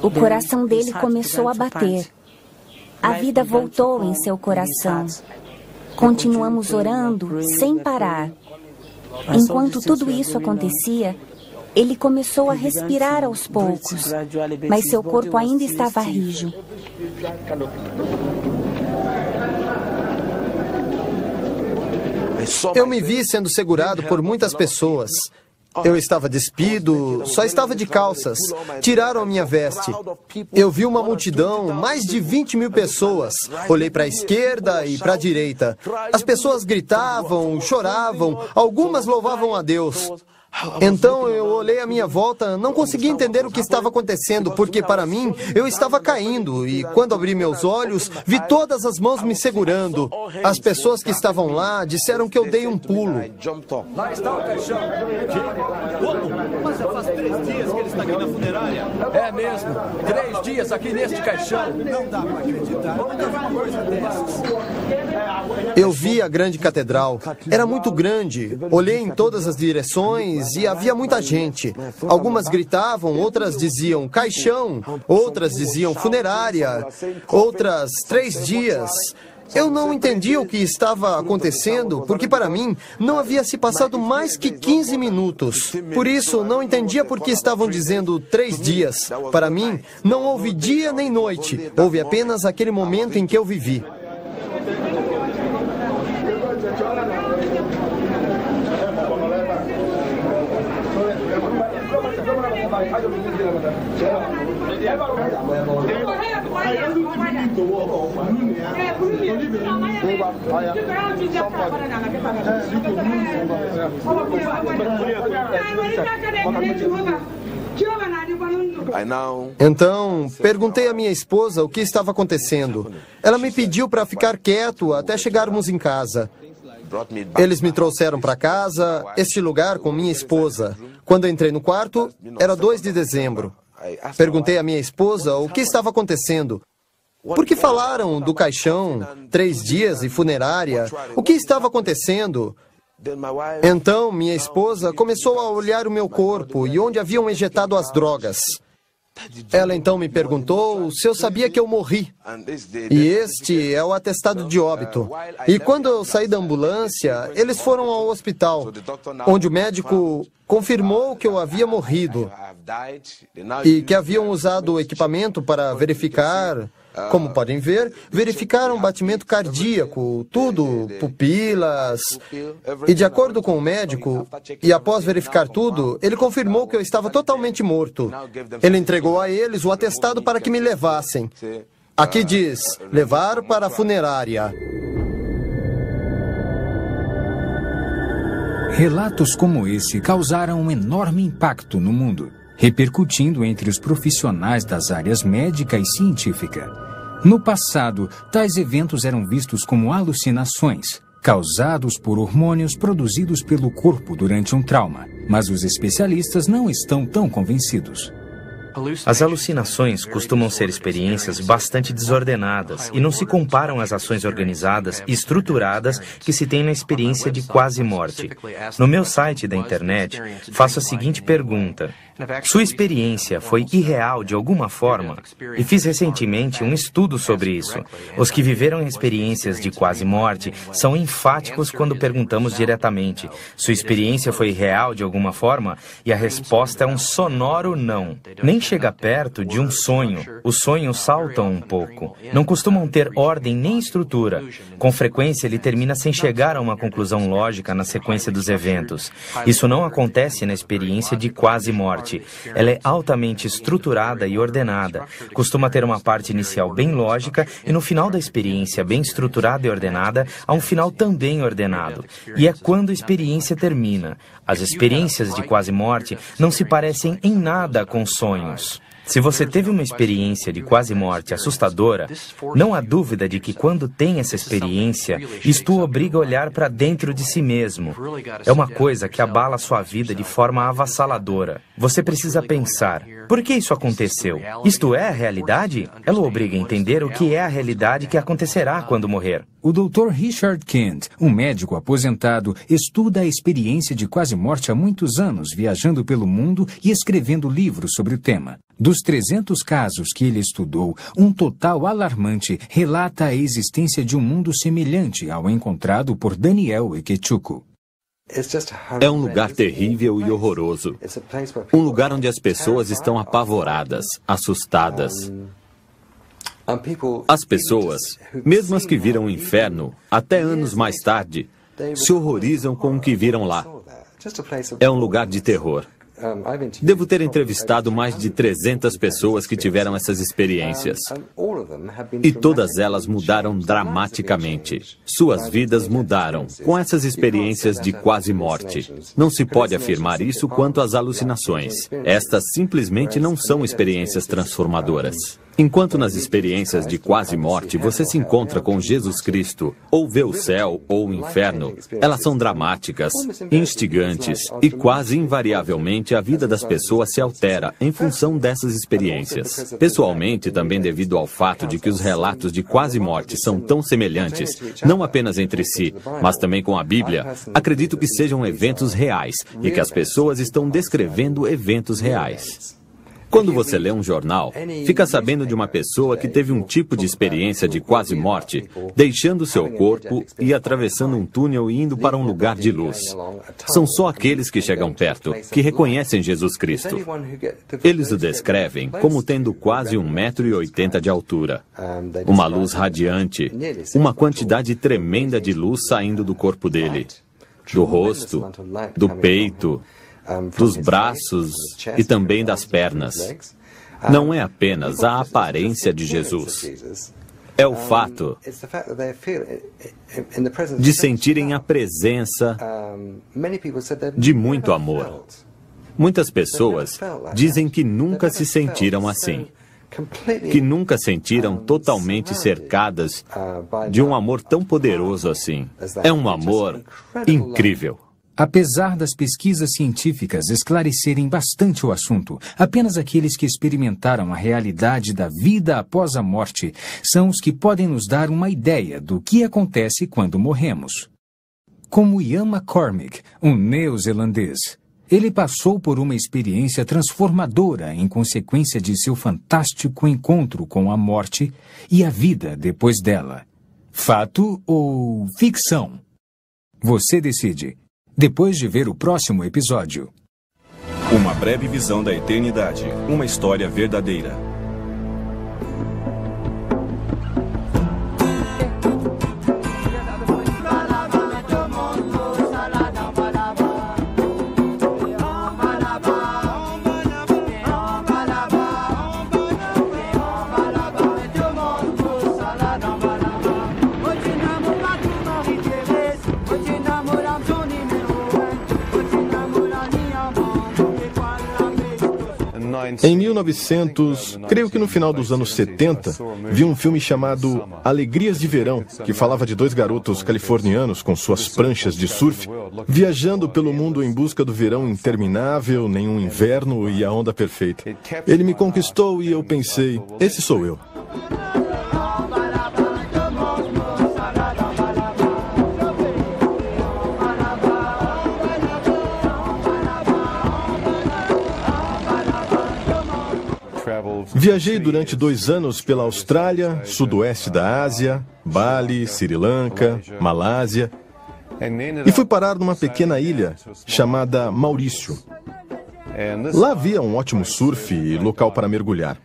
S10: o coração dele começou a bater. A vida voltou em seu coração. Continuamos orando sem parar. Enquanto tudo isso acontecia, ele começou a respirar aos poucos, mas seu corpo ainda estava rijo.
S8: Eu me vi sendo segurado por muitas pessoas. Eu estava despido, só estava de calças. Tiraram a minha veste. Eu vi uma multidão, mais de 20.000 pessoas. Olhei para a esquerda e para a direita. As pessoas gritavam, choravam, algumas louvavam a Deus. Então eu olhei à minha volta, não conseguia entender o que estava acontecendo, porque para mim eu estava caindo e quando abri meus olhos, vi todas as mãos me segurando. As pessoas que estavam lá disseram que eu dei um pulo.
S14: Lá está o caixão. Mas já faz 3 dias que ele está aqui na funerária.
S7: É mesmo, 3 dias aqui neste caixão.
S14: Não dá para acreditar. Nunca vi uma coisa dessas.
S8: Eu vi a grande catedral. Era muito grande. Olhei em todas as direções e havia muita gente. Algumas gritavam, outras diziam caixão, outras diziam funerária, outras 3 dias. Eu não entendia o que estava acontecendo, porque para mim não havia se passado mais que 15 minutos. Por isso, não entendia por que estavam dizendo 3 dias. Para mim, não houve dia nem noite. Houve apenas aquele momento em que eu vivi. Então, perguntei à minha esposa o que estava acontecendo. Ela me pediu para ficar quieto até chegarmos em casa. Eles me trouxeram para casa, este lugar com minha esposa. Quando entrei no quarto, era 2 de dezembro. Perguntei à minha esposa o que estava acontecendo. Por que falaram do caixão, 3 dias e funerária? O que estava acontecendo? Então, minha esposa começou a olhar o meu corpo e onde haviam ejetado as drogas. Ela então me perguntou se eu sabia que eu morri. E este é o atestado de óbito. E quando eu saí da ambulância, eles foram ao hospital, onde o médico confirmou que eu havia morrido e que haviam usado o equipamento para verificar. Como podem ver, verificaram batimento cardíaco, tudo, pupilas. E de acordo com o médico, e após verificar tudo, ele confirmou que eu estava totalmente morto. Ele entregou a eles o atestado para que me levassem. Aqui diz, levar para a funerária.
S1: Relatos como esse causaram um enorme impacto no mundo, repercutindo entre os profissionais das áreas médica e científica. No passado, tais eventos eram vistos como alucinações, causados por hormônios produzidos pelo corpo durante um trauma, mas os especialistas não estão tão convencidos.
S5: As alucinações costumam ser experiências bastante desordenadas e não se comparam às ações organizadas e estruturadas que se tem na experiência de quase morte. No meu site da internet, faço a seguinte pergunta: sua experiência foi irreal de alguma forma? E fiz recentemente um estudo sobre isso. Os que viveram experiências de quase morte são enfáticos quando perguntamos diretamente: sua experiência foi real de alguma forma? E a resposta é um sonoro não. Nem chega perto de um sonho. Os sonhos saltam um pouco. Não costumam ter ordem nem estrutura. Com frequência, ele termina sem chegar a uma conclusão lógica na sequência dos eventos. Isso não acontece na experiência de quase morte. Ela é altamente estruturada e ordenada. Costuma ter uma parte inicial bem lógica e no final da experiência bem estruturada e ordenada, há um final também ordenado. E é quando a experiência termina. As experiências de quase morte não se parecem em nada com sonhos. Se você teve uma experiência de quase morte assustadora, não há dúvida de que quando tem essa experiência, isto o obriga a olhar para dentro de si mesmo. É uma coisa que abala sua vida de forma avassaladora. Você precisa pensar: por que isso aconteceu? Isto é a realidade? Ela o obriga a entender o que é a realidade que acontecerá quando morrer.
S1: O Dr. Richard Kent, um médico aposentado, estuda a experiência de quase morte há muitos anos, viajando pelo mundo e escrevendo livros sobre o tema. Dos 300 casos que ele estudou, um total alarmante relata a existência de um mundo semelhante ao encontrado por Daniel Ikechukwu.
S13: É um lugar terrível e horroroso. Um lugar onde as pessoas estão apavoradas, assustadas. As pessoas, mesmo as que viram o inferno, até anos mais tarde, se horrorizam com o que viram lá. É um lugar de terror. Devo ter entrevistado mais de 300 pessoas que tiveram essas experiências. E todas elas mudaram dramaticamente. Suas vidas mudaram com essas experiências de quase morte. Não se pode afirmar isso quanto às alucinações. Estas simplesmente não são experiências transformadoras. Enquanto nas experiências de quase morte você se encontra com Jesus Cristo, ou vê o céu ou o inferno, elas são dramáticas, instigantes e quase invariavelmente a vida das pessoas se altera em função dessas experiências. Pessoalmente, também devido ao fato de que os relatos de quase morte são tão semelhantes, não apenas entre si, mas também com a Bíblia, acredito que sejam eventos reais e que as pessoas estão descrevendo eventos reais. Quando você lê um jornal, fica sabendo de uma pessoa que teve um tipo de experiência de quase morte, deixando seu corpo e atravessando um túnel e indo para um lugar de luz. São só aqueles que chegam perto, que reconhecem Jesus Cristo. Eles o descrevem como tendo quase 1,80 m de altura, uma luz radiante, uma quantidade tremenda de luz saindo do corpo dele, do rosto, do peito, dos braços e também das pernas. Não é apenas a aparência de Jesus. É o fato de sentirem a presença de muito amor. Muitas pessoas dizem que nunca se sentiram assim, que nunca sentiram totalmente cercadas de um amor tão poderoso assim. É um amor incrível.
S1: Apesar das pesquisas científicas esclarecerem bastante o assunto, apenas aqueles que experimentaram a realidade da vida após a morte são os que podem nos dar uma ideia do que acontece quando morremos. Como Ian McCormick, um neozelandês. Ele passou por uma experiência transformadora em consequência de seu fantástico encontro com a morte e a vida depois dela. Fato ou ficção? Você decide. Depois de ver o próximo episódio.
S4: Uma breve visão da eternidade. Uma história verdadeira.
S15: Em 1900, creio que no final dos anos 70, vi um filme chamado Alegrias de Verão, que falava de dois garotos californianos com suas pranchas de surf, viajando pelo mundo em busca do verão interminável, nenhum inverno e a onda perfeita. Ele me conquistou e eu pensei, esse sou eu. Viajei durante 2 anos pela Austrália, sudoeste da Ásia, Bali, Sri Lanka, Malásia, e fui parar numa pequena ilha chamada Maurício. Lá havia um ótimo surf e local para mergulhar.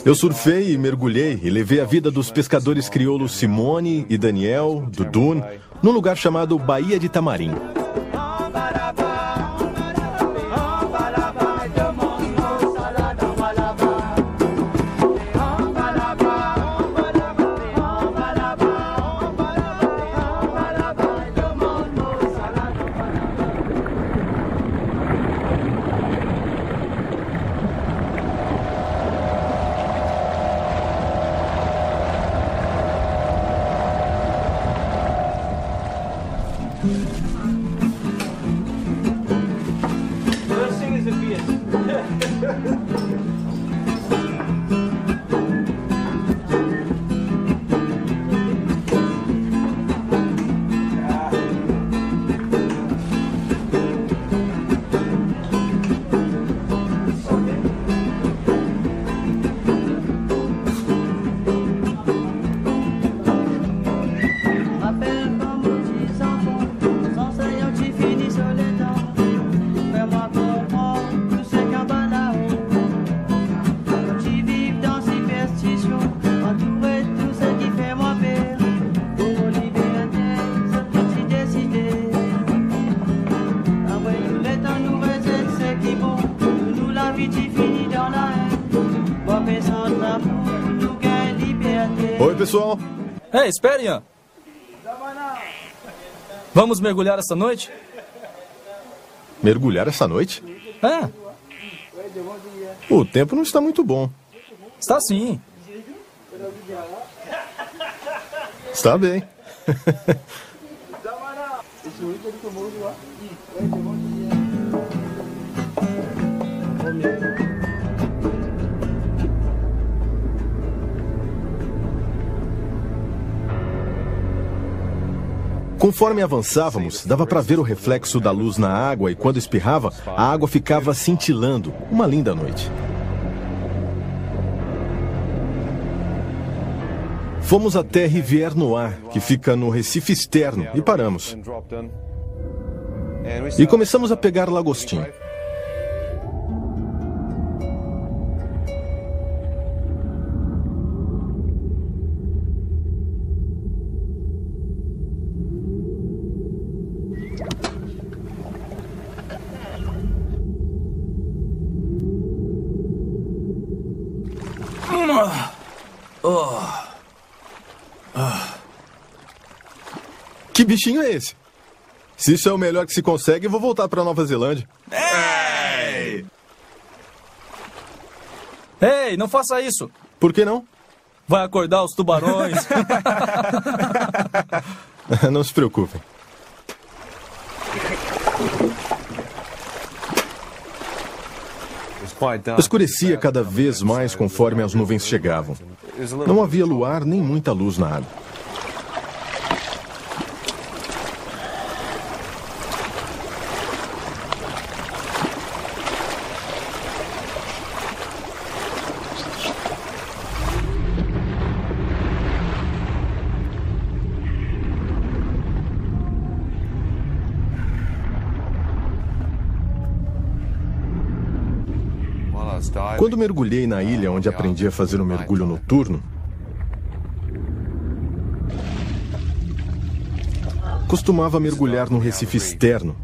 S15: Eu surfei e mergulhei e levei a vida dos pescadores crioulos Simone e Daniel, do Dune, num lugar chamado Baía de Tamarim. Oi, pessoal.
S3: Ei, espere, Ian. Vamos mergulhar essa noite?
S15: Mergulhar essa noite?
S3: É.
S15: O tempo não está muito bom.
S3: Está sim.
S15: Está bem. Conforme avançávamos, dava para ver o reflexo da luz na água e quando espirrava, a água ficava cintilando. Uma linda noite. Fomos até Rivière Noire, que fica no Recife externo, e paramos. E começamos a pegar lagostim. Que bichinho é esse? Se isso é o melhor que se consegue, eu vou voltar para Nova Zelândia.
S3: Ei! Ei, não faça isso.
S15: Por que não?
S3: Vai acordar os tubarões.
S15: Não se preocupem. Escurecia cada vez mais conforme as nuvens chegavam. Não havia luar nem muita luz na água. Quando mergulhei na ilha onde aprendi a fazer um mergulho noturno, costumava mergulhar no Recife externo.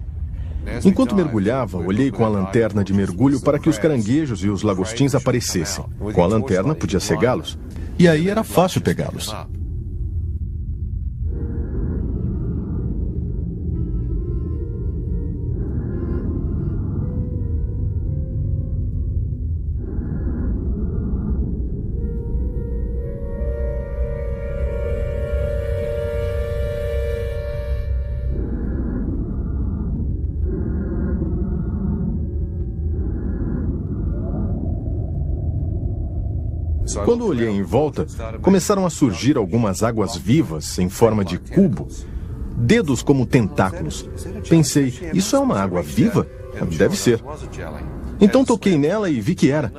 S15: Enquanto mergulhava, olhei com a lanterna de mergulho para que os caranguejos e os lagostins aparecessem. Com a lanterna, podia cegá-los. E aí era fácil pegá-los. Quando olhei em volta, começaram a surgir algumas águas vivas em forma de cubo, dedos como tentáculos. Pensei, isso é uma água viva? Deve ser. Então toquei nela e vi que era.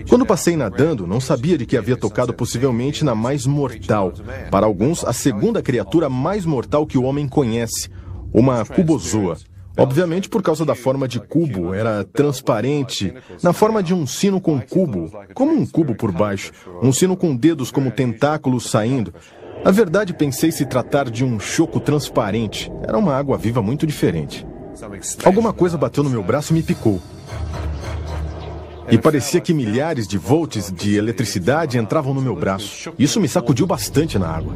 S15: Quando passei nadando, não sabia de que havia tocado possivelmente na mais mortal. Para alguns, a segunda criatura mais mortal que o homem conhece, uma cubozoa. Obviamente, por causa da forma de cubo, era transparente, na forma de um sino com cubo, como um cubo por baixo, um sino com dedos como tentáculos saindo. Na verdade, pensei se tratar de um choco transparente. Era uma água viva muito diferente. Alguma coisa bateu no meu braço e me picou. E parecia que milhares de volts de eletricidade entravam no meu braço. Isso me sacudiu bastante na água.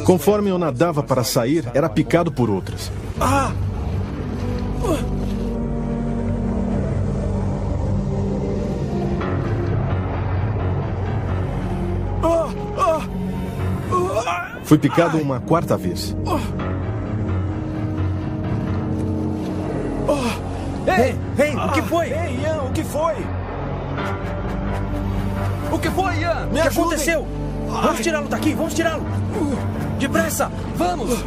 S15: Conforme eu nadava para sair, era picado por outras. Fui picado uma quarta vez.
S14: Ei, o que foi?
S4: Ei, Ian, o que foi?
S14: O que foi, Ian? O que aconteceu? Vamos tirá-lo daqui, vamos tirá-lo. Depressa, vamos.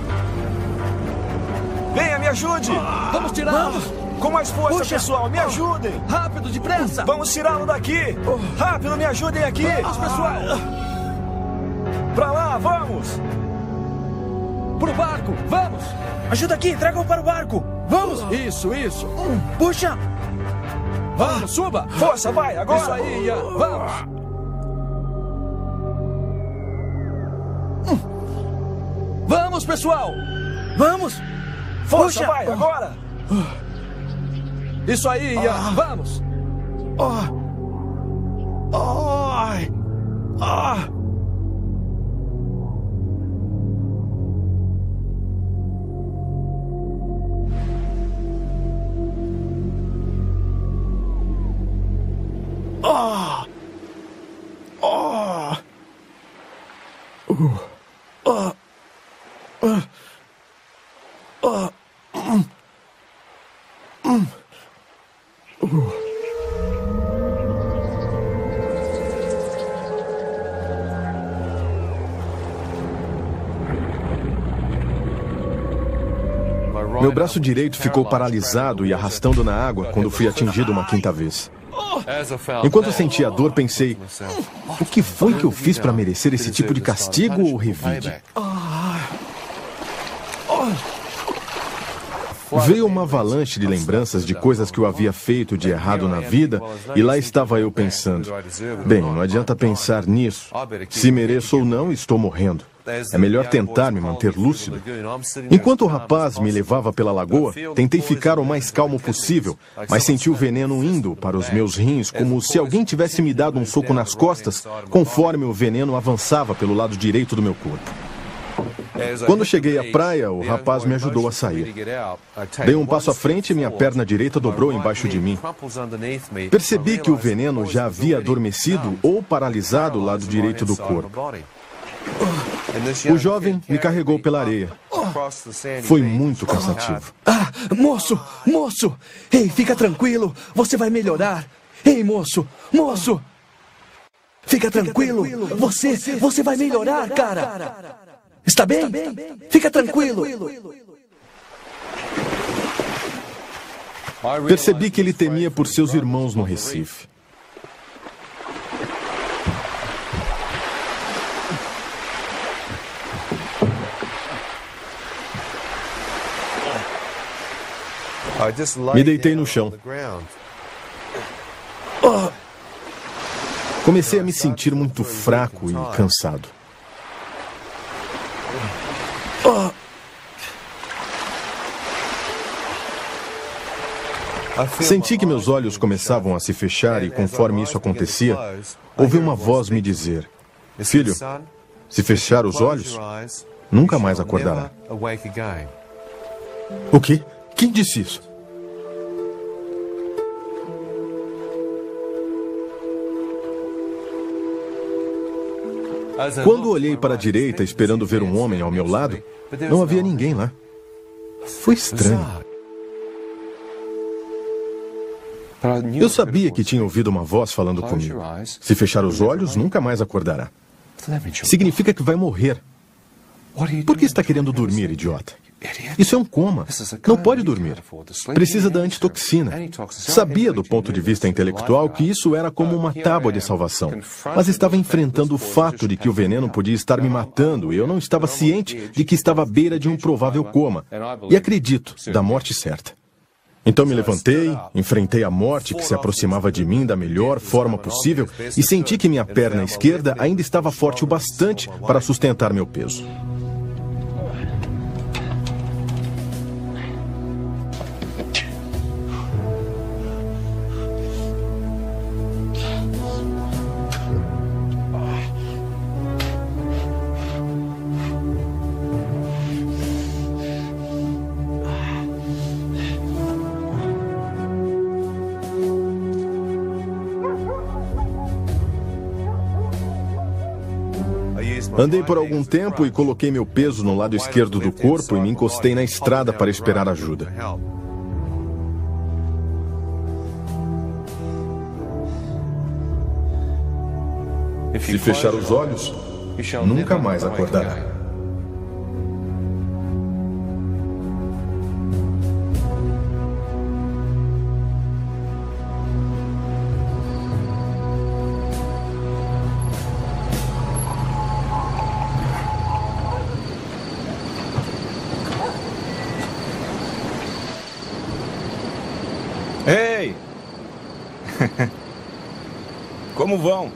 S4: Venha, me ajude.
S14: Vamos tirá-lo.
S4: Com mais força, pessoal, me ajudem.
S14: Rápido, depressa.
S4: Vamos tirá-lo daqui. Rápido, me ajudem aqui.
S14: Vamos, pessoal.
S4: Pra lá, vamos.
S14: Pro barco, vamos. Ajuda aqui, tragam para o barco. Vamos.
S7: Isso.
S14: Puxa. Vamos, suba.
S4: Força, vai, agora.
S14: Isso aí, Ian. Vamos. Vamos, pessoal. Vamos.
S4: Força,
S14: Puxa.
S4: vai, agora.
S14: Isso aí, Ian. Vamos.
S15: Meu braço direito ficou paralisado e arrastando na água quando fui atingido uma quinta vez. Enquanto sentia a dor, pensei, o que foi que eu fiz para merecer esse tipo de castigo ou revide? Veio uma avalanche de lembranças de coisas que eu havia feito de errado na vida, e lá estava eu pensando, bem, não adianta pensar nisso. Se mereço ou não, estou morrendo. É melhor tentar me manter lúcido. Enquanto o rapaz me levava pela lagoa, tentei ficar o mais calmo possível, mas senti o veneno indo para os meus rins, como se alguém tivesse me dado um soco nas costas, conforme o veneno avançava pelo lado direito do meu corpo. Quando cheguei à praia, o rapaz me ajudou a sair. Dei um passo à frente e minha perna direita dobrou embaixo de mim. Percebi que o veneno já havia adormecido ou paralisado o lado direito do corpo. O jovem me carregou pela areia. Foi muito cansativo.
S7: Moço! Ei, fica tranquilo, você vai melhorar. Ei, moço! Fica tranquilo, você vai melhorar, cara. Está bem? Fica tranquilo.
S15: Percebi que ele temia por seus irmãos no Recife. Me deitei no chão. Comecei a me sentir muito fraco e cansado. Senti que meus olhos começavam a se fechar e, conforme isso acontecia, ouvi uma voz me dizer: filho, se fechar os olhos, nunca mais acordará. O quê? Quem disse isso? Quando olhei para a direita esperando ver um homem ao meu lado, não havia ninguém lá. Foi estranho. Eu sabia que tinha ouvido uma voz falando comigo. Se fechar os olhos, nunca mais acordará. Significa que vai morrer. Por que está querendo dormir, idiota? Isso é um coma. Não pode dormir. Precisa da antitoxina. Sabia do ponto de vista intelectual que isso era como uma tábua de salvação. Mas estava enfrentando o fato de que o veneno podia estar me matando e eu não estava ciente de que estava à beira de um provável coma. E acredito, da morte certa. Então me levantei, enfrentei a morte que se aproximava de mim da melhor forma possível e senti que minha perna esquerda ainda estava forte o bastante para sustentar meu peso. Andei por algum tempo e coloquei meu peso no lado esquerdo do corpo e me encostei na estrada para esperar ajuda. Se fechar os olhos, nunca mais acordará.
S4: Ei! Como vão?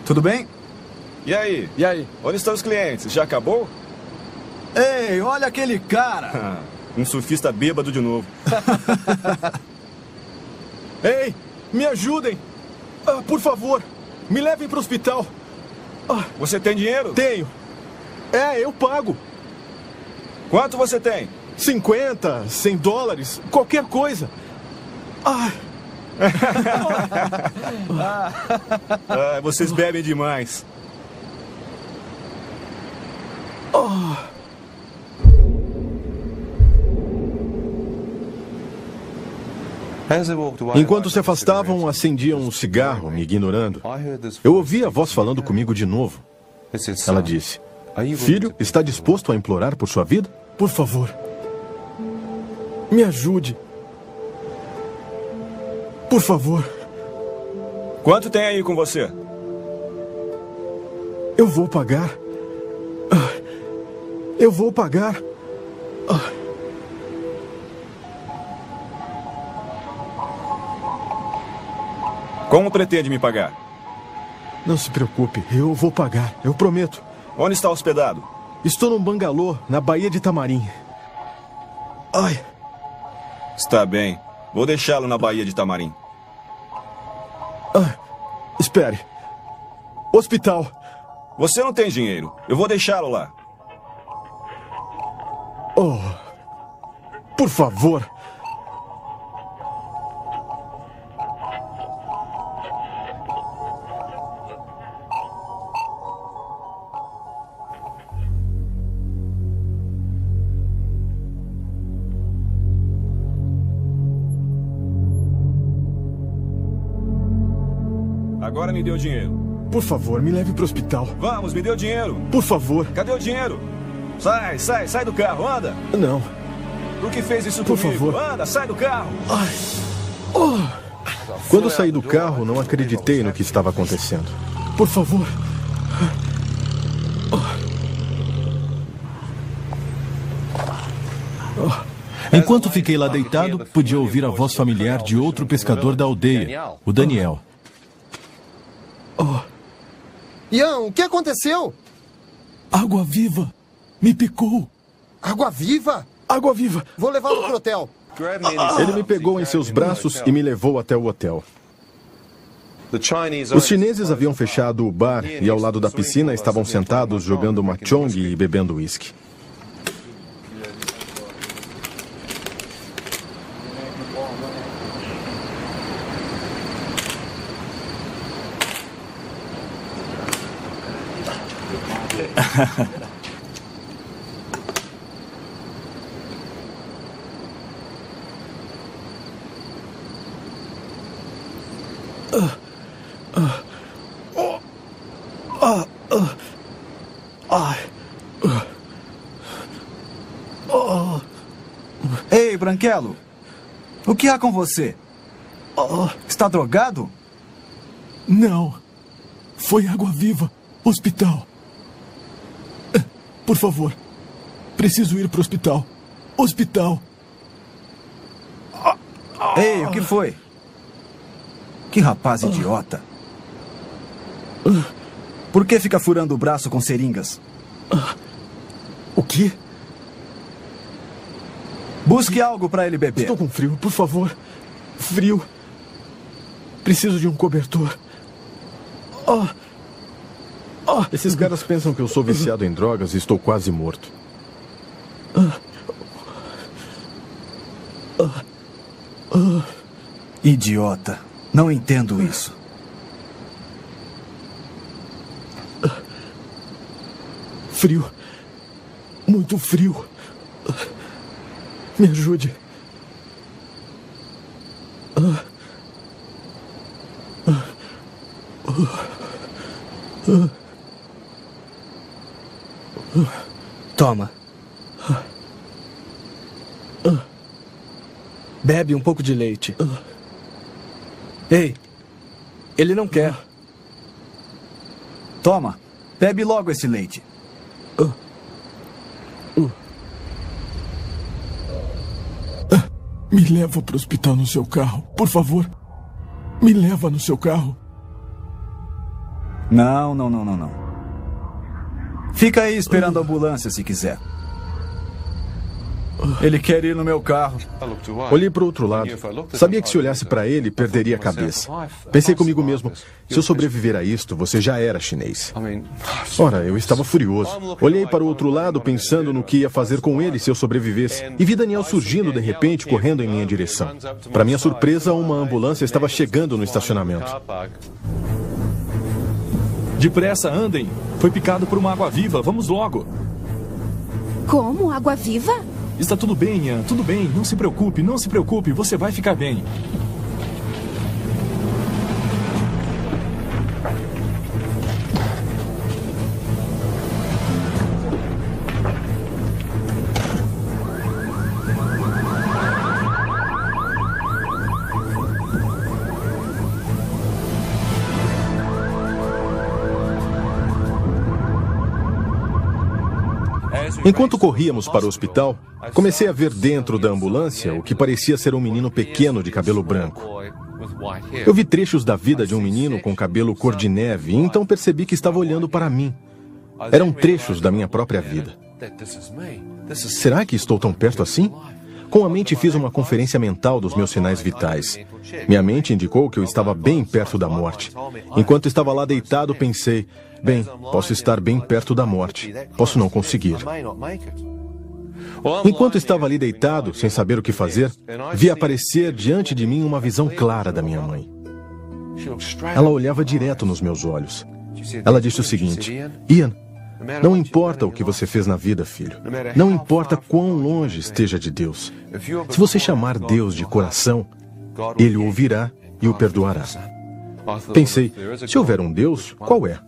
S11: Tudo bem?
S4: E aí? Onde estão os clientes? Já acabou?
S11: Ei, olha aquele cara!
S4: Um surfista bêbado de novo.
S15: Ei, me ajudem! Por favor, me levem para o hospital.
S4: Você tem dinheiro?
S15: Tenho. Eu pago.
S4: Quanto você tem?
S15: 50, 100 dólares, qualquer coisa.
S4: Vocês bebem demais.
S15: Enquanto se afastavam, acendiam um cigarro, me ignorando. Eu ouvi a voz falando comigo de novo. Ela disse: "Filho, está disposto a implorar por sua vida? Por favor, me ajude. Por favor."
S4: Quanto tem aí com você?
S15: Eu vou pagar. Eu vou pagar.
S4: Como pretende me pagar?
S15: Não se preocupe, eu vou pagar, eu prometo.
S4: Onde está hospedado?
S15: Estou num bangalô, na Baía de Tamarim.
S4: Está bem. Vou deixá-lo na Baía de Tamarim.
S15: Espere. Hospital.
S4: Você não tem dinheiro. Eu vou deixá-lo lá.
S15: Por favor.
S4: Agora me dê o dinheiro.
S15: Por favor, me leve para o hospital.
S4: Vamos, me dê o dinheiro.
S15: Por favor.
S4: Cadê o dinheiro? Sai do carro, anda.
S15: Não.
S4: Por que fez isso
S15: Por
S4: comigo?
S15: favor.
S4: Anda, sai do carro.
S15: Quando saí do carro, não acreditei no que estava acontecendo. Por favor.
S16: Enquanto fiquei lá deitado, podia ouvir a voz familiar de outro pescador da aldeia, o Daniel.
S8: Ian, o que aconteceu?
S16: Água viva! Me picou!
S8: Água viva?
S15: Água viva!
S8: Vou levá-lo pro hotel.
S15: Ele me pegou em seus braços e me levou até o hotel. Os chineses haviam fechado o bar e ao lado da piscina estavam sentados jogando mahjong e bebendo uísque.
S11: Ei, Branquelo! O que há com você? Está drogado?
S16: Não. Foi água-viva. Hospital. Por favor. Preciso ir para o hospital. Hospital.
S11: Ei, o que foi? Que rapaz idiota. Por que fica furando o braço com seringas?
S16: O quê?
S11: Busque algo para ele beber.
S16: Estou com frio, por favor. Frio. Preciso de um cobertor.
S15: Esses caras pensam que eu sou viciado em drogas e estou quase morto.
S11: Idiota. Não entendo isso.
S16: Frio. Muito frio. Me ajude.
S7: Toma. Bebe um pouco de leite. Ei, ele não quer.
S11: Toma, bebe logo esse leite.
S16: Me leva para o hospital no seu carro, por favor. Me leva no seu carro.
S11: Não. Fica aí esperando a ambulância se quiser. Ele quer ir no meu carro.
S15: Olhei para o outro lado. Sabia que se olhasse para ele, perderia a cabeça. Pensei comigo mesmo, se eu sobreviver a isto, você já era chinês. Ora, eu estava furioso. Olhei para o outro lado, pensando no que ia fazer com ele se eu sobrevivesse. E vi Daniel surgindo de repente, correndo em minha direção. Para minha surpresa, uma ambulância estava chegando no estacionamento.
S6: Depressa, andem. Foi picado por uma água-viva. Vamos logo.
S10: Como? Água-viva?
S6: Está tudo bem, Ian. Tudo bem. Não se preocupe, não se preocupe. Você vai ficar bem.
S15: Enquanto corríamos para o hospital, comecei a ver dentro da ambulância o que parecia ser um menino pequeno de cabelo branco. Eu vi trechos da vida de um menino com cabelo cor de neve e então percebi que estava olhando para mim. Eram trechos da minha própria vida. Será que estou tão perto assim? Com a mente fiz uma conferência mental dos meus sinais vitais. Minha mente indicou que eu estava bem perto da morte. Enquanto estava lá deitado, pensei, bem, posso estar bem perto da morte. Posso não conseguir. Enquanto estava ali deitado, sem saber o que fazer, vi aparecer diante de mim uma visão clara da minha mãe. Ela olhava direto nos meus olhos. Ela disse o seguinte, Ian, não importa o que você fez na vida, filho. Não importa quão longe esteja de Deus. Se você chamar Deus de coração, Ele o ouvirá e o perdoará. Pensei, se houver um Deus, qual é?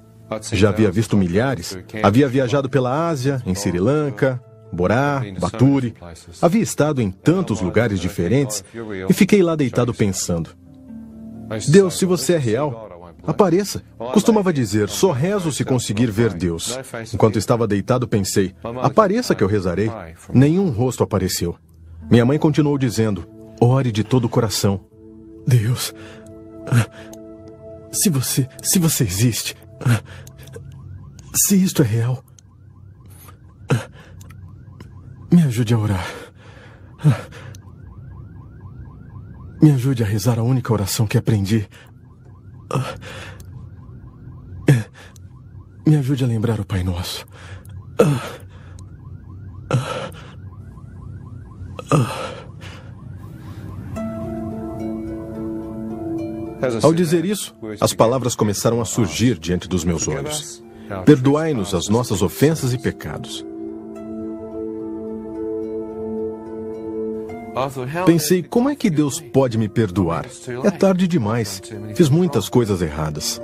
S15: Já havia visto milhares. Havia viajado pela Ásia, em Sri Lanka, Borá, Baturi. Havia estado em tantos lugares diferentes e fiquei lá deitado pensando. Deus, se você é real, apareça. Costumava dizer, só rezo se conseguir ver Deus. Enquanto estava deitado, pensei, apareça que eu rezarei. Nenhum rosto apareceu. Minha mãe continuou dizendo, ore de todo o coração.
S16: Deus, se você existe, se isto é real, me ajude a orar. Me ajude a rezar a única oração que aprendi. Me ajude a lembrar o Pai Nosso.
S15: Ao dizer isso, as palavras começaram a surgir diante dos meus olhos. perdoai-nos as nossas ofensas e pecados. Pensei, como é que Deus pode me perdoar? É tarde demais. Fiz muitas coisas erradas.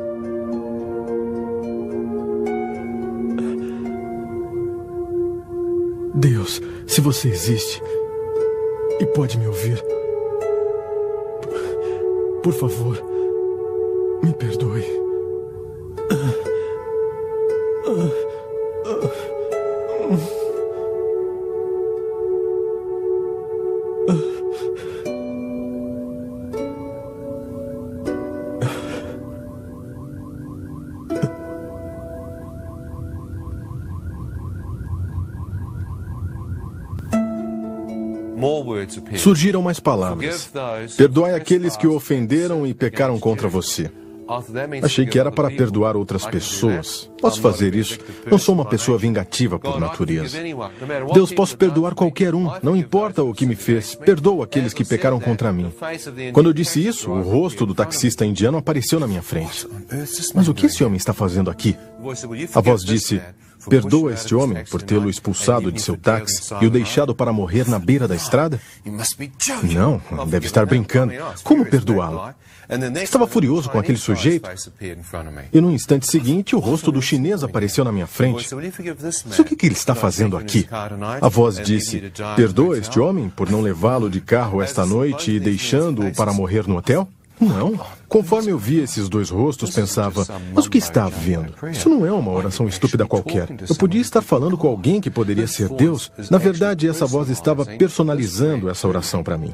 S15: Deus, se você existe e pode me ouvir, por favor, me perdoe. Surgiram mais palavras. Perdoai aqueles que o ofenderam e pecaram contra você. Achei que era para perdoar outras pessoas. Posso fazer isso. Não sou uma pessoa vingativa por natureza. Deus, posso perdoar qualquer um. Não importa o que me fez. Perdoo aqueles que pecaram contra mim. Quando eu disse isso, o rosto do taxista indiano apareceu na minha frente. Mas o que esse homem está fazendo aqui? A voz disse: perdoa este homem por tê-lo expulsado de seu táxi e o deixado para morrer na beira da estrada? Não, deve estar brincando. Como perdoá-lo? Estava furioso com aquele sujeito. E no instante seguinte, o rosto do chinês apareceu na minha frente. Mas o que ele está fazendo aqui? A voz disse: perdoa este homem por não levá-lo de carro esta noite e deixando-o para morrer no hotel? Não. Conforme eu via esses dois rostos, pensava, mas o que está havendo? Isso não é uma oração estúpida qualquer. Eu podia estar falando com alguém que poderia ser Deus. Na verdade, essa voz estava personalizando essa oração para mim.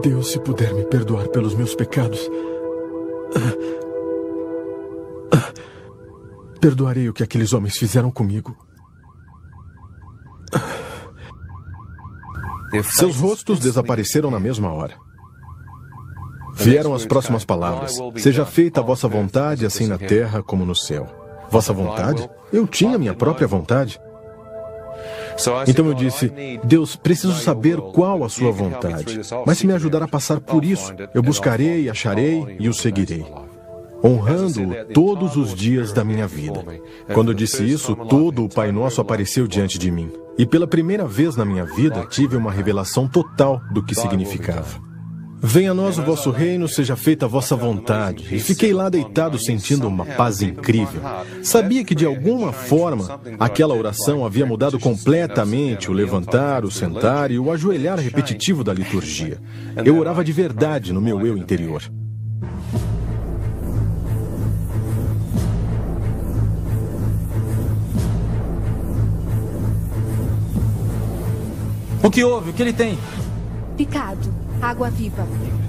S15: Deus, se puder me perdoar pelos meus pecados, perdoarei o que aqueles homens fizeram comigo. Seus rostos desapareceram na mesma hora. Vieram as próximas palavras: seja feita a vossa vontade, assim na terra como no céu. Vossa vontade? Eu tinha minha própria vontade. Então eu disse: Deus, preciso saber qual a sua vontade. Mas se me ajudar a passar por isso, eu buscarei, acharei e o seguirei, honrando-o todos os dias da minha vida. Quando eu disse isso, todo o Pai Nosso apareceu diante de mim. E pela primeira vez na minha vida, tive uma revelação total do que significava. Venha a nós o vosso reino, seja feita a vossa vontade. E fiquei lá deitado sentindo uma paz incrível. Sabia que de alguma forma aquela oração havia mudado completamente o levantar, o sentar e o ajoelhar repetitivo da liturgia. Eu orava de verdade no meu eu interior.
S14: O que houve? O que ele tem?
S17: Picado. Água viva.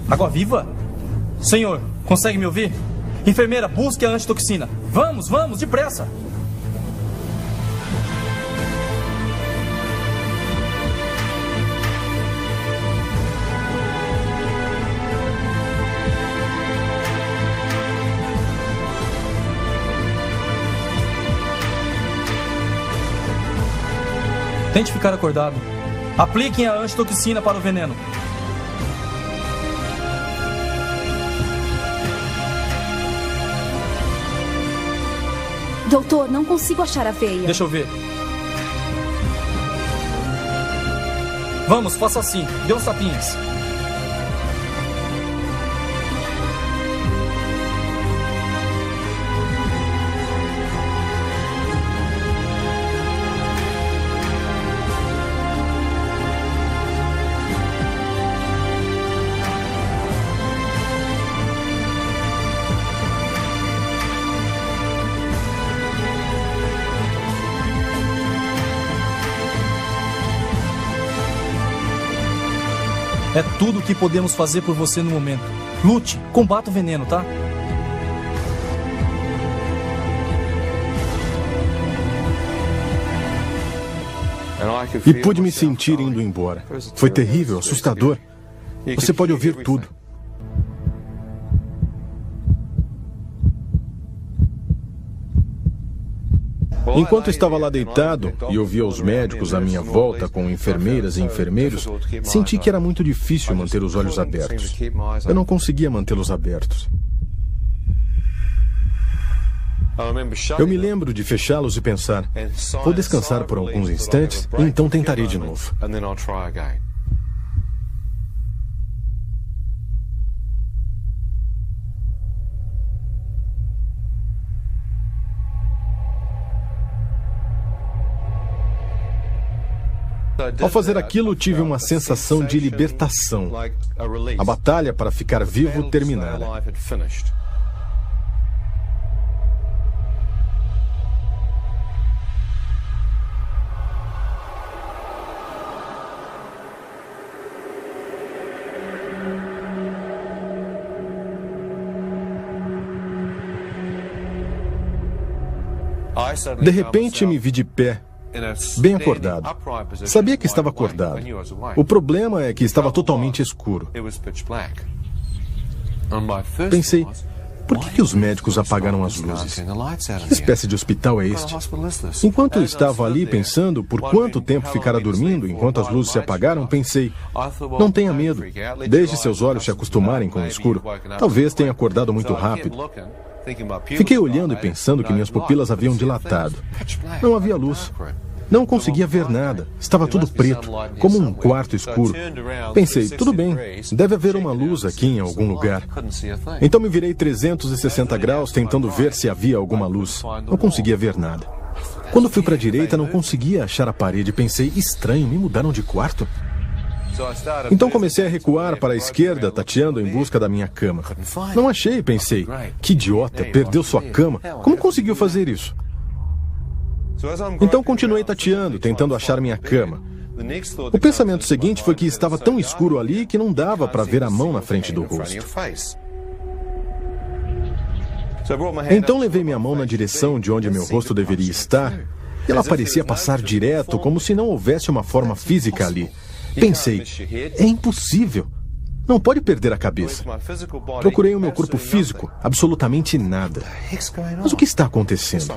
S14: Água viva? Senhor, consegue me ouvir? Enfermeira, busque a antitoxina. Vamos, vamos, depressa. Tente ficar acordado. Apliquem a antitoxina para o veneno.
S17: Doutor, não consigo achar a veia.
S14: Deixa eu ver. Vamos, faça assim. Dê uns tapinhas. É tudo o que podemos fazer por você no momento. Lute, combata o veneno, tá?
S15: E pude me sentir indo embora. Foi terrível, assustador. Você pode ouvir tudo. Enquanto estava lá deitado e ouvia os médicos à minha volta com enfermeiras e enfermeiros, senti que era muito difícil manter os olhos abertos. Eu não conseguia mantê-los abertos. Eu me lembro de fechá-los e pensar, vou descansar por alguns instantes e então tentarei de novo. Ao fazer aquilo, tive uma sensação de libertação. A batalha para ficar vivo terminara. De repente, me vi de pé, bem acordado. Sabia que estava acordado. O problema é que estava totalmente escuro. Pensei, por que os médicos apagaram as luzes? Que espécie de hospital é este? Enquanto eu estava ali pensando por quanto tempo ficara dormindo enquanto as luzes se apagaram, pensei, não tenha medo. Deixe seus olhos se acostumarem com o escuro. Talvez tenha acordado muito rápido. Fiquei olhando e pensando que minhas pupilas haviam dilatado. Não havia luz. Não conseguia ver nada. Estava tudo preto, como um quarto escuro. Pensei, tudo bem, deve haver uma luz aqui em algum lugar. Então me virei 360 graus tentando ver se havia alguma luz. Não conseguia ver nada. Quando fui para a direita, não conseguia achar a parede. Pensei, estranho, me mudaram de quarto? Então comecei a recuar para a esquerda, tateando em busca da minha cama. Não achei, pensei. Que idiota, perdeu sua cama. Como conseguiu fazer isso? Então continuei tateando, tentando achar minha cama. O pensamento seguinte foi que estava tão escuro ali que não dava para ver a mão na frente do rosto. Então levei minha mão na direção de onde meu rosto deveria estar e ela parecia passar direto, como se não houvesse uma forma física ali. Pensei, é impossível. Não pode perder a cabeça. Procurei o meu corpo físico, absolutamente nada. Mas o que está acontecendo?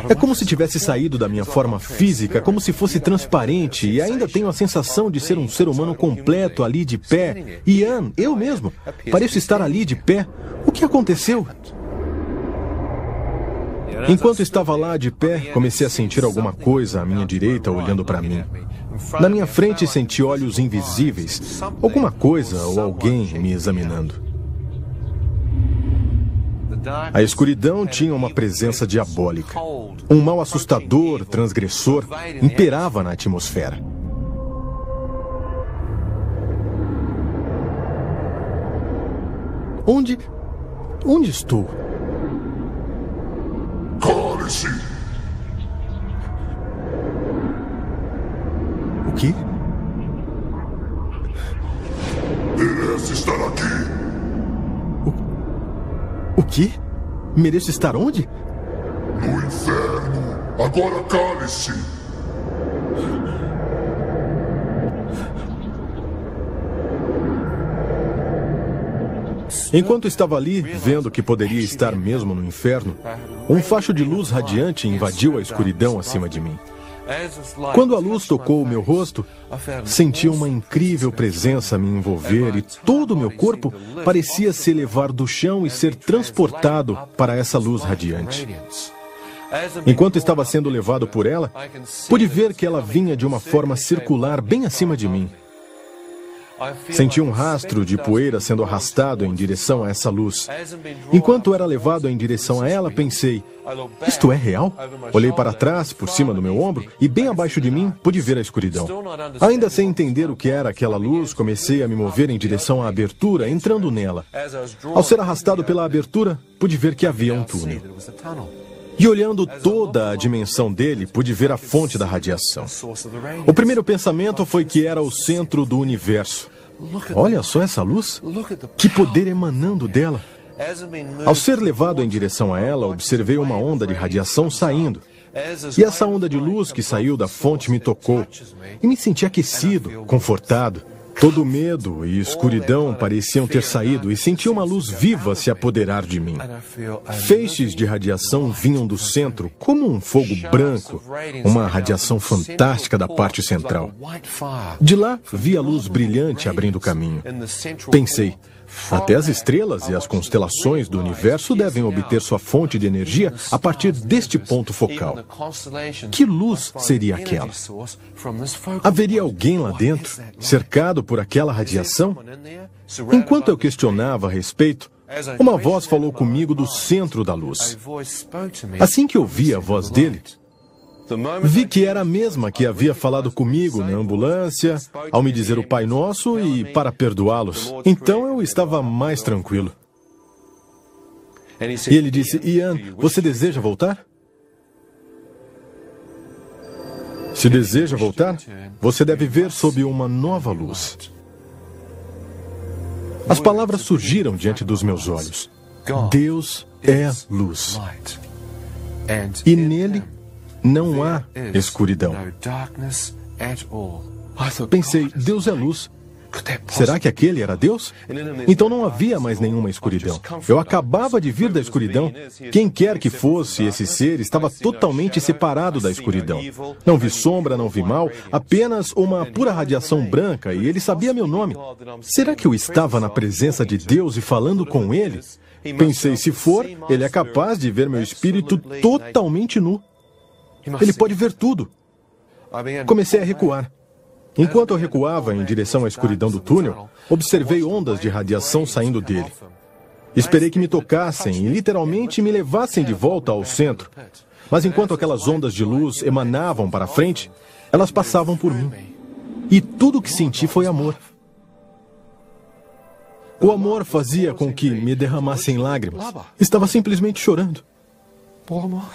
S15: É como se tivesse saído da minha forma física, como se fosse transparente, e ainda tenho a sensação de ser um ser humano completo ali de pé. Ian, eu mesmo, pareço estar ali de pé. O que aconteceu? Enquanto estava lá de pé, comecei a sentir alguma coisa à minha direita olhando para mim. Na minha frente senti olhos invisíveis, alguma coisa ou alguém me examinando. A escuridão tinha uma presença diabólica. Um mal assustador, transgressor, imperava na atmosfera. Onde estou?
S12: Cale-se!
S15: O quê?
S12: Merece estar aqui.
S15: O quê? Mereço estar onde?
S12: No inferno. Agora cale-se.
S15: Enquanto estava ali, vendo que poderia estar mesmo no inferno, um facho de luz radiante invadiu a escuridão acima de mim. Quando a luz tocou o meu rosto, senti uma incrível presença me envolver e todo o meu corpo parecia se elevar do chão e ser transportado para essa luz radiante. Enquanto estava sendo levado por ela, pude ver que ela vinha de uma forma circular bem acima de mim. Senti um rastro de poeira sendo arrastado em direção a essa luz. Enquanto era levado em direção a ela, pensei, isto é real? Olhei para trás, por cima do meu ombro, e bem abaixo de mim, pude ver a escuridão. Ainda sem entender o que era aquela luz, comecei a me mover em direção à abertura, entrando nela. Ao ser arrastado pela abertura, pude ver que havia um túnel. E olhando toda a dimensão dele, pude ver a fonte da radiação. O primeiro pensamento foi que era o centro do universo. Olha só essa luz. Que poder emanando dela. Ao ser levado em direção a ela, observei uma onda de radiação saindo. E essa onda de luz que saiu da fonte me tocou. E me senti aquecido, confortado. Todo medo e escuridão pareciam ter saído e senti uma luz viva se apoderar de mim. Feixes de radiação vinham do centro, como um fogo branco, uma radiação fantástica da parte central. De lá, vi a luz brilhante abrindo o caminho. Pensei, até as estrelas e as constelações do universo devem obter sua fonte de energia a partir deste ponto focal. Que luz seria aquela? Haveria alguém lá dentro, cercado por aquela radiação? Enquanto eu questionava a respeito, uma voz falou comigo do centro da luz. Assim que ouvi a voz dele, vi que era a mesma que havia falado comigo na ambulância, ao me dizer o Pai Nosso e para perdoá-los. Então eu estava mais tranquilo. E ele disse, Ian, você deseja voltar? Se deseja voltar, você deve ver sob uma nova luz. As palavras surgiram diante dos meus olhos. Deus é luz. E nele não há escuridão. Pensei, Deus é luz. Será que aquele era Deus? Então não havia mais nenhuma escuridão. Eu acabava de vir da escuridão. Quem quer que fosse esse ser estava totalmente separado da escuridão. Não vi sombra, não vi mal, apenas uma pura radiação branca, e ele sabia meu nome. Será que eu estava na presença de Deus e falando com ele? Pensei, se for, ele é capaz de ver meu espírito totalmente nu. Ele pode ver tudo. Comecei a recuar. Enquanto eu recuava em direção à escuridão do túnel, observei ondas de radiação saindo dele. Esperei que me tocassem e literalmente me levassem de volta ao centro. Mas enquanto aquelas ondas de luz emanavam para frente, elas passavam por mim. E tudo o que senti foi amor. O amor fazia com que me derramassem lágrimas. Estava simplesmente chorando.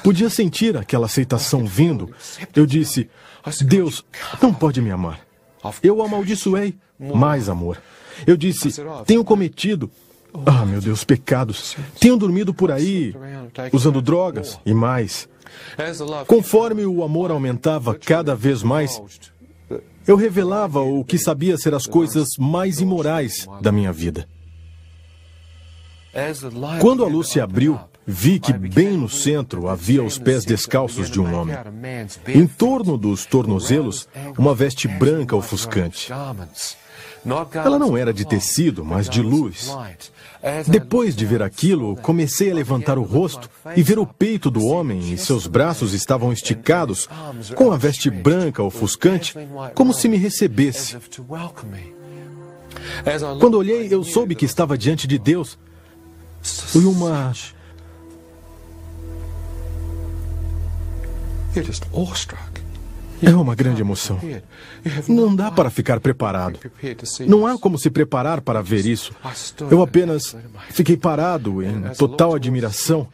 S15: Podia sentir aquela aceitação vindo. Eu disse, Deus não pode me amar. Eu o amaldiçoei. Mais amor. Eu disse, tenho cometido, meu Deus, pecados. Tenho dormido por aí, usando drogas e mais. Conforme o amor aumentava cada vez mais, eu revelava o que sabia ser as coisas mais imorais da minha vida. Quando a luz se abriu, vi que bem no centro havia os pés descalços de um homem. Em torno dos tornozelos, uma veste branca ofuscante. Ela não era de tecido, mas de luz. Depois de ver aquilo, comecei a levantar o rosto e ver o peito do homem e seus braços estavam esticados, com a veste branca ofuscante, como se me recebesse. Quando olhei, eu soube que estava diante de Deus. Foi uma... É uma grande emoção. Não dá para ficar preparado. Não há como se preparar para ver isso. Eu apenas fiquei parado em total admiração.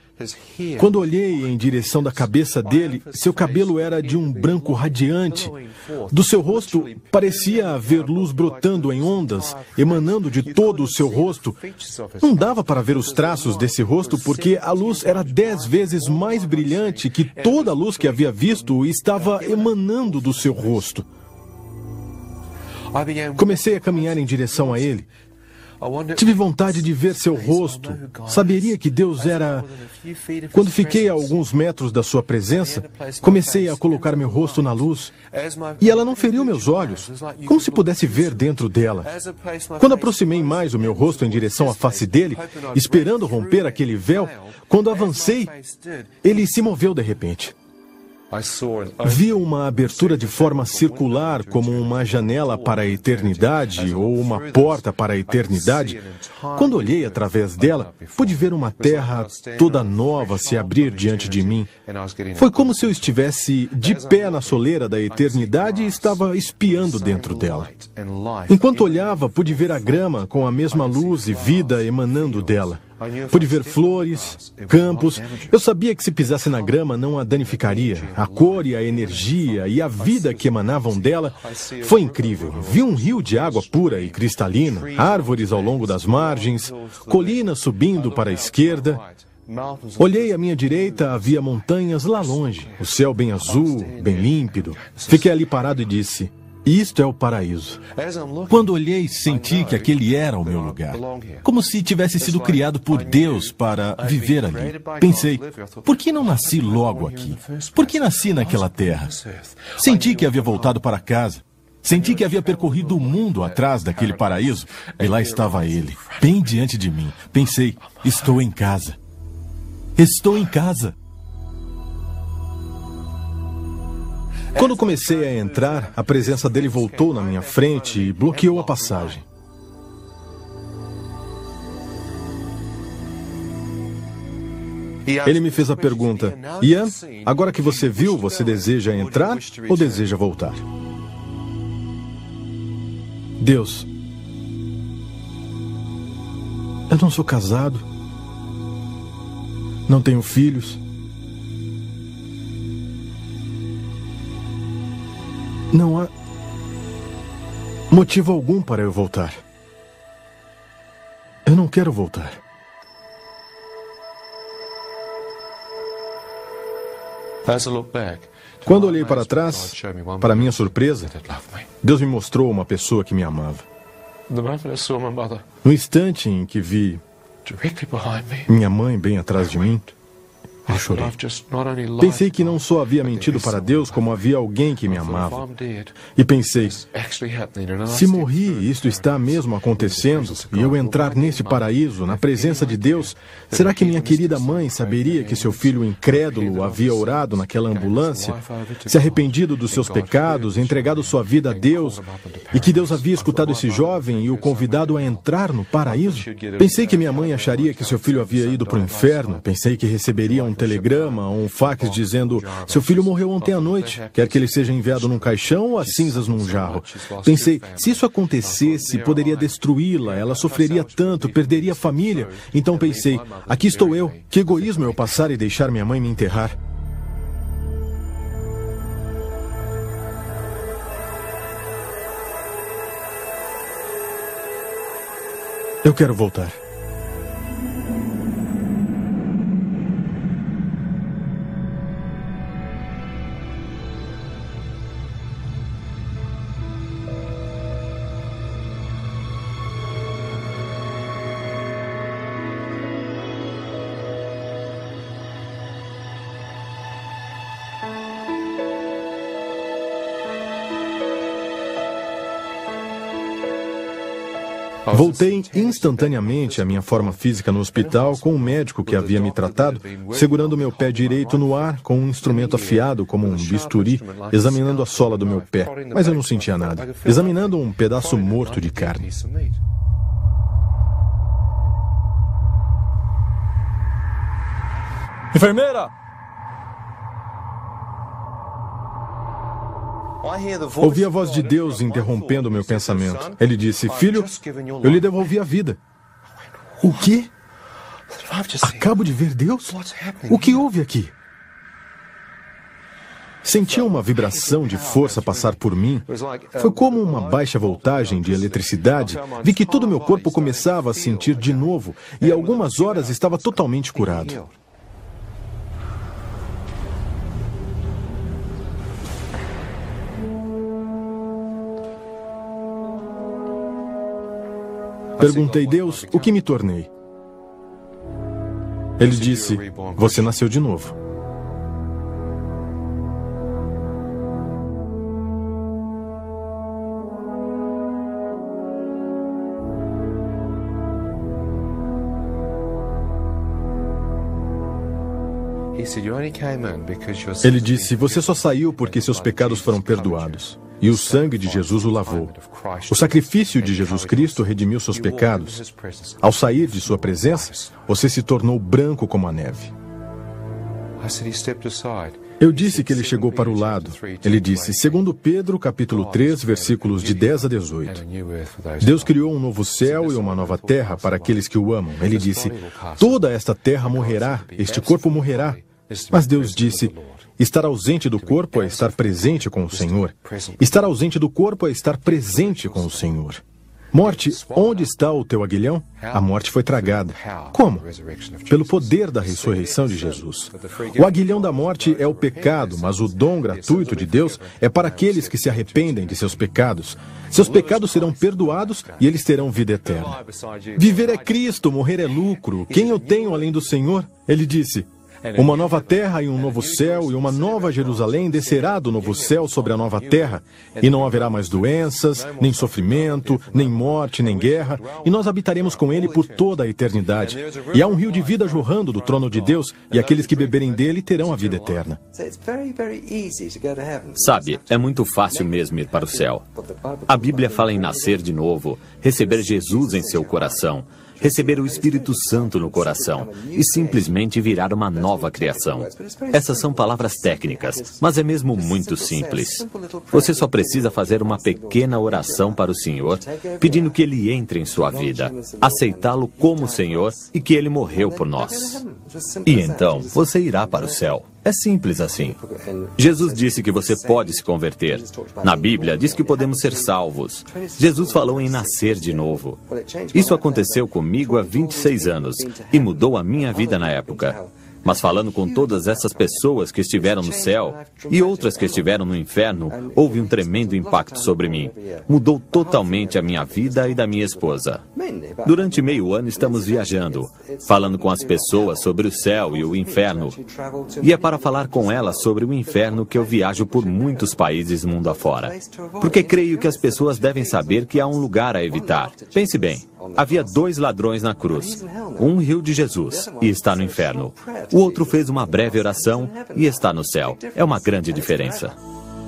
S15: Quando olhei em direção da cabeça dele, seu cabelo era de um branco radiante. Do seu rosto parecia haver luz brotando em ondas, emanando de todo o seu rosto. Não dava para ver os traços desse rosto porque a luz era 10 vezes mais brilhante que toda a luz que havia visto e estava emanando do seu rosto. Comecei a caminhar em direção a ele. Tive vontade de ver seu rosto. Saberia que Deus era... Quando fiquei a alguns metros da sua presença, comecei a colocar meu rosto na luz. E ela não feriu meus olhos, como se pudesse ver dentro dela. Quando aproximei mais o meu rosto em direção à face dele, esperando romper aquele véu, quando avancei, ele se moveu de repente. Vi uma abertura de forma circular, como uma janela para a eternidade ou uma porta para a eternidade. Quando olhei através dela, pude ver uma terra toda nova se abrir diante de mim. Foi como se eu estivesse de pé na soleira da eternidade e estava espiando dentro dela. Enquanto olhava, pude ver a grama com a mesma luz e vida emanando dela. Pude ver flores, campos. Eu sabia que se pisasse na grama não a danificaria. A cor e a energia e a vida que emanavam dela foi incrível. Vi um rio de água pura e cristalina, árvores ao longo das margens, colinas subindo para a esquerda. Olhei à minha direita, havia montanhas lá longe, o céu bem azul, bem límpido. Fiquei ali parado e disse, Isto é o paraíso.
S16: Quando olhei, senti que aquele era o meu lugar. Como se tivesse sido criado por Deus para viver ali. Pensei, por que não nasci logo aqui? Por que nasci naquela terra? Senti que havia voltado para casa. Senti que havia percorrido o mundo atrás daquele paraíso. E lá estava ele, bem diante de mim. Pensei, estou em casa. Estou em casa.
S15: Quando comecei a entrar, a presença dele voltou na minha frente e bloqueou a passagem. Ele me fez a pergunta, Ian, agora que você viu, você deseja entrar ou deseja voltar? Deus, eu não sou casado, não tenho filhos. Não há motivo algum para eu voltar. Eu não quero voltar. Quando olhei para trás, para minha surpresa, Deus me mostrou uma pessoa que me amava. No instante em que vi minha mãe bem atrás de mim, eu chorei. Pensei que não só havia mentido para Deus, como havia alguém que me amava. E pensei, se morri, isto está mesmo acontecendo, e eu entrar nesse paraíso, na presença de Deus, será que minha querida mãe saberia que seu filho incrédulo havia orado naquela ambulância, se arrependido dos seus pecados, entregado sua vida a Deus, e que Deus havia escutado esse jovem e o convidado a entrar no paraíso? Pensei que minha mãe acharia que seu filho havia ido para o inferno. Pensei que receberia um telegrama ou um fax dizendo: seu filho morreu ontem à noite, quer que ele seja enviado num caixão ou as cinzas num jarro. Pensei, se isso acontecesse, poderia destruí-la, ela sofreria tanto, perderia a família. Então pensei, aqui estou eu, que egoísmo eu passar e deixar minha mãe me enterrar. Eu quero voltar. Voltei instantaneamente à minha forma física no hospital com o médico que havia me tratado, segurando meu pé direito no ar com um instrumento afiado como um bisturi, examinando a sola do meu pé, mas eu não sentia nada, examinando um pedaço morto de carne.
S3: Enfermeira!
S15: Ouvi a voz de Deus interrompendo o meu pensamento. Ele disse: filho, eu lhe devolvi a vida. O quê? Acabo de ver Deus? O que houve aqui? Senti uma vibração de força passar por mim. Foi como uma baixa voltagem de eletricidade. Vi que todo o meu corpo começava a sentir de novo e em algumas horas estava totalmente curado. Perguntei, Deus, o que me tornei? Ele disse, você nasceu de novo. Ele disse, você só saiu porque seus pecados foram perdoados. E o sangue de Jesus o lavou. O sacrifício de Jesus Cristo redimiu seus pecados. Ao sair de sua presença, você se tornou branco como a neve. Eu disse que ele chegou para o lado. Ele disse, segundo Pedro, capítulo 3, versículos de 10 a 18. Deus criou um novo céu e uma nova terra para aqueles que o amam. Ele disse, toda esta terra morrerá, este corpo morrerá. Mas Deus disse, estar ausente do corpo é estar presente com o Senhor. Estar ausente do corpo é estar presente com o Senhor. Morte, onde está o teu aguilhão? A morte foi tragada. Como? Pelo poder da ressurreição de Jesus. O aguilhão da morte é o pecado, mas o dom gratuito de Deus é para aqueles que se arrependem de seus pecados. Seus pecados serão perdoados e eles terão vida eterna. Viver é Cristo, morrer é lucro. Quem eu tenho além do Senhor? Ele disse: uma nova terra e um novo céu, e uma nova Jerusalém descerá do novo céu sobre a nova terra, e não haverá mais doenças, nem sofrimento, nem morte, nem guerra, e nós habitaremos com ele por toda a eternidade. E há um rio de vida jorrando do trono de Deus, e aqueles que beberem dele terão a vida eterna.
S13: Sabe, é muito fácil mesmo ir para o céu. A Bíblia fala em nascer de novo, receber Jesus em seu coração, receber o Espírito Santo no coração e simplesmente virar uma nova criação. Essas são palavras técnicas, mas é mesmo muito simples. Você só precisa fazer uma pequena oração para o Senhor, pedindo que Ele entre em sua vida, aceitá-lo como Senhor e que Ele morreu por nós. E então, você irá para o céu. É simples assim. Jesus disse que você pode se converter. Na Bíblia, diz que podemos ser salvos. Jesus falou em nascer de novo. Isso aconteceu comigo há 26 anos e mudou a minha vida na época. Mas falando com todas essas pessoas que estiveram no céu e outras que estiveram no inferno, houve um tremendo impacto sobre mim. Mudou totalmente a minha vida e da minha esposa. Durante meio ano estamos viajando, falando com as pessoas sobre o céu e o inferno. E é para falar com elas sobre o inferno que eu viajo por muitos países mundo afora. Porque creio que as pessoas devem saber que há um lugar a evitar. Pense bem. Havia 2 ladrões na cruz. Um riu de Jesus e está no inferno. O outro fez uma breve oração e está no céu. É uma grande diferença.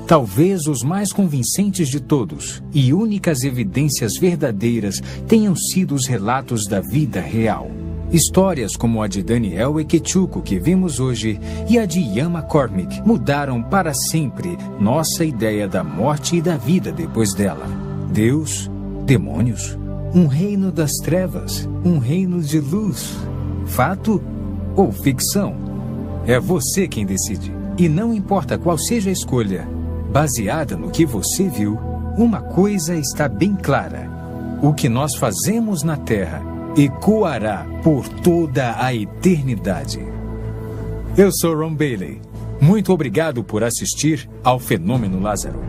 S1: Talvez os mais convincentes de todos e únicas evidências verdadeiras tenham sido os relatos da vida real. Histórias como a de Daniel Ekechuko, que vimos hoje, e a de Ian McCormick mudaram para sempre nossa ideia da morte e da vida depois dela. Deus, demônios, um reino das trevas, um reino de luz. Fato ou ficção? É você quem decide. E não importa qual seja a escolha, baseada no que você viu, uma coisa está bem clara: o que nós fazemos na Terra ecoará por toda a eternidade. Eu sou Ron Bailey. Muito obrigado por assistir ao Fenômeno Lázaro.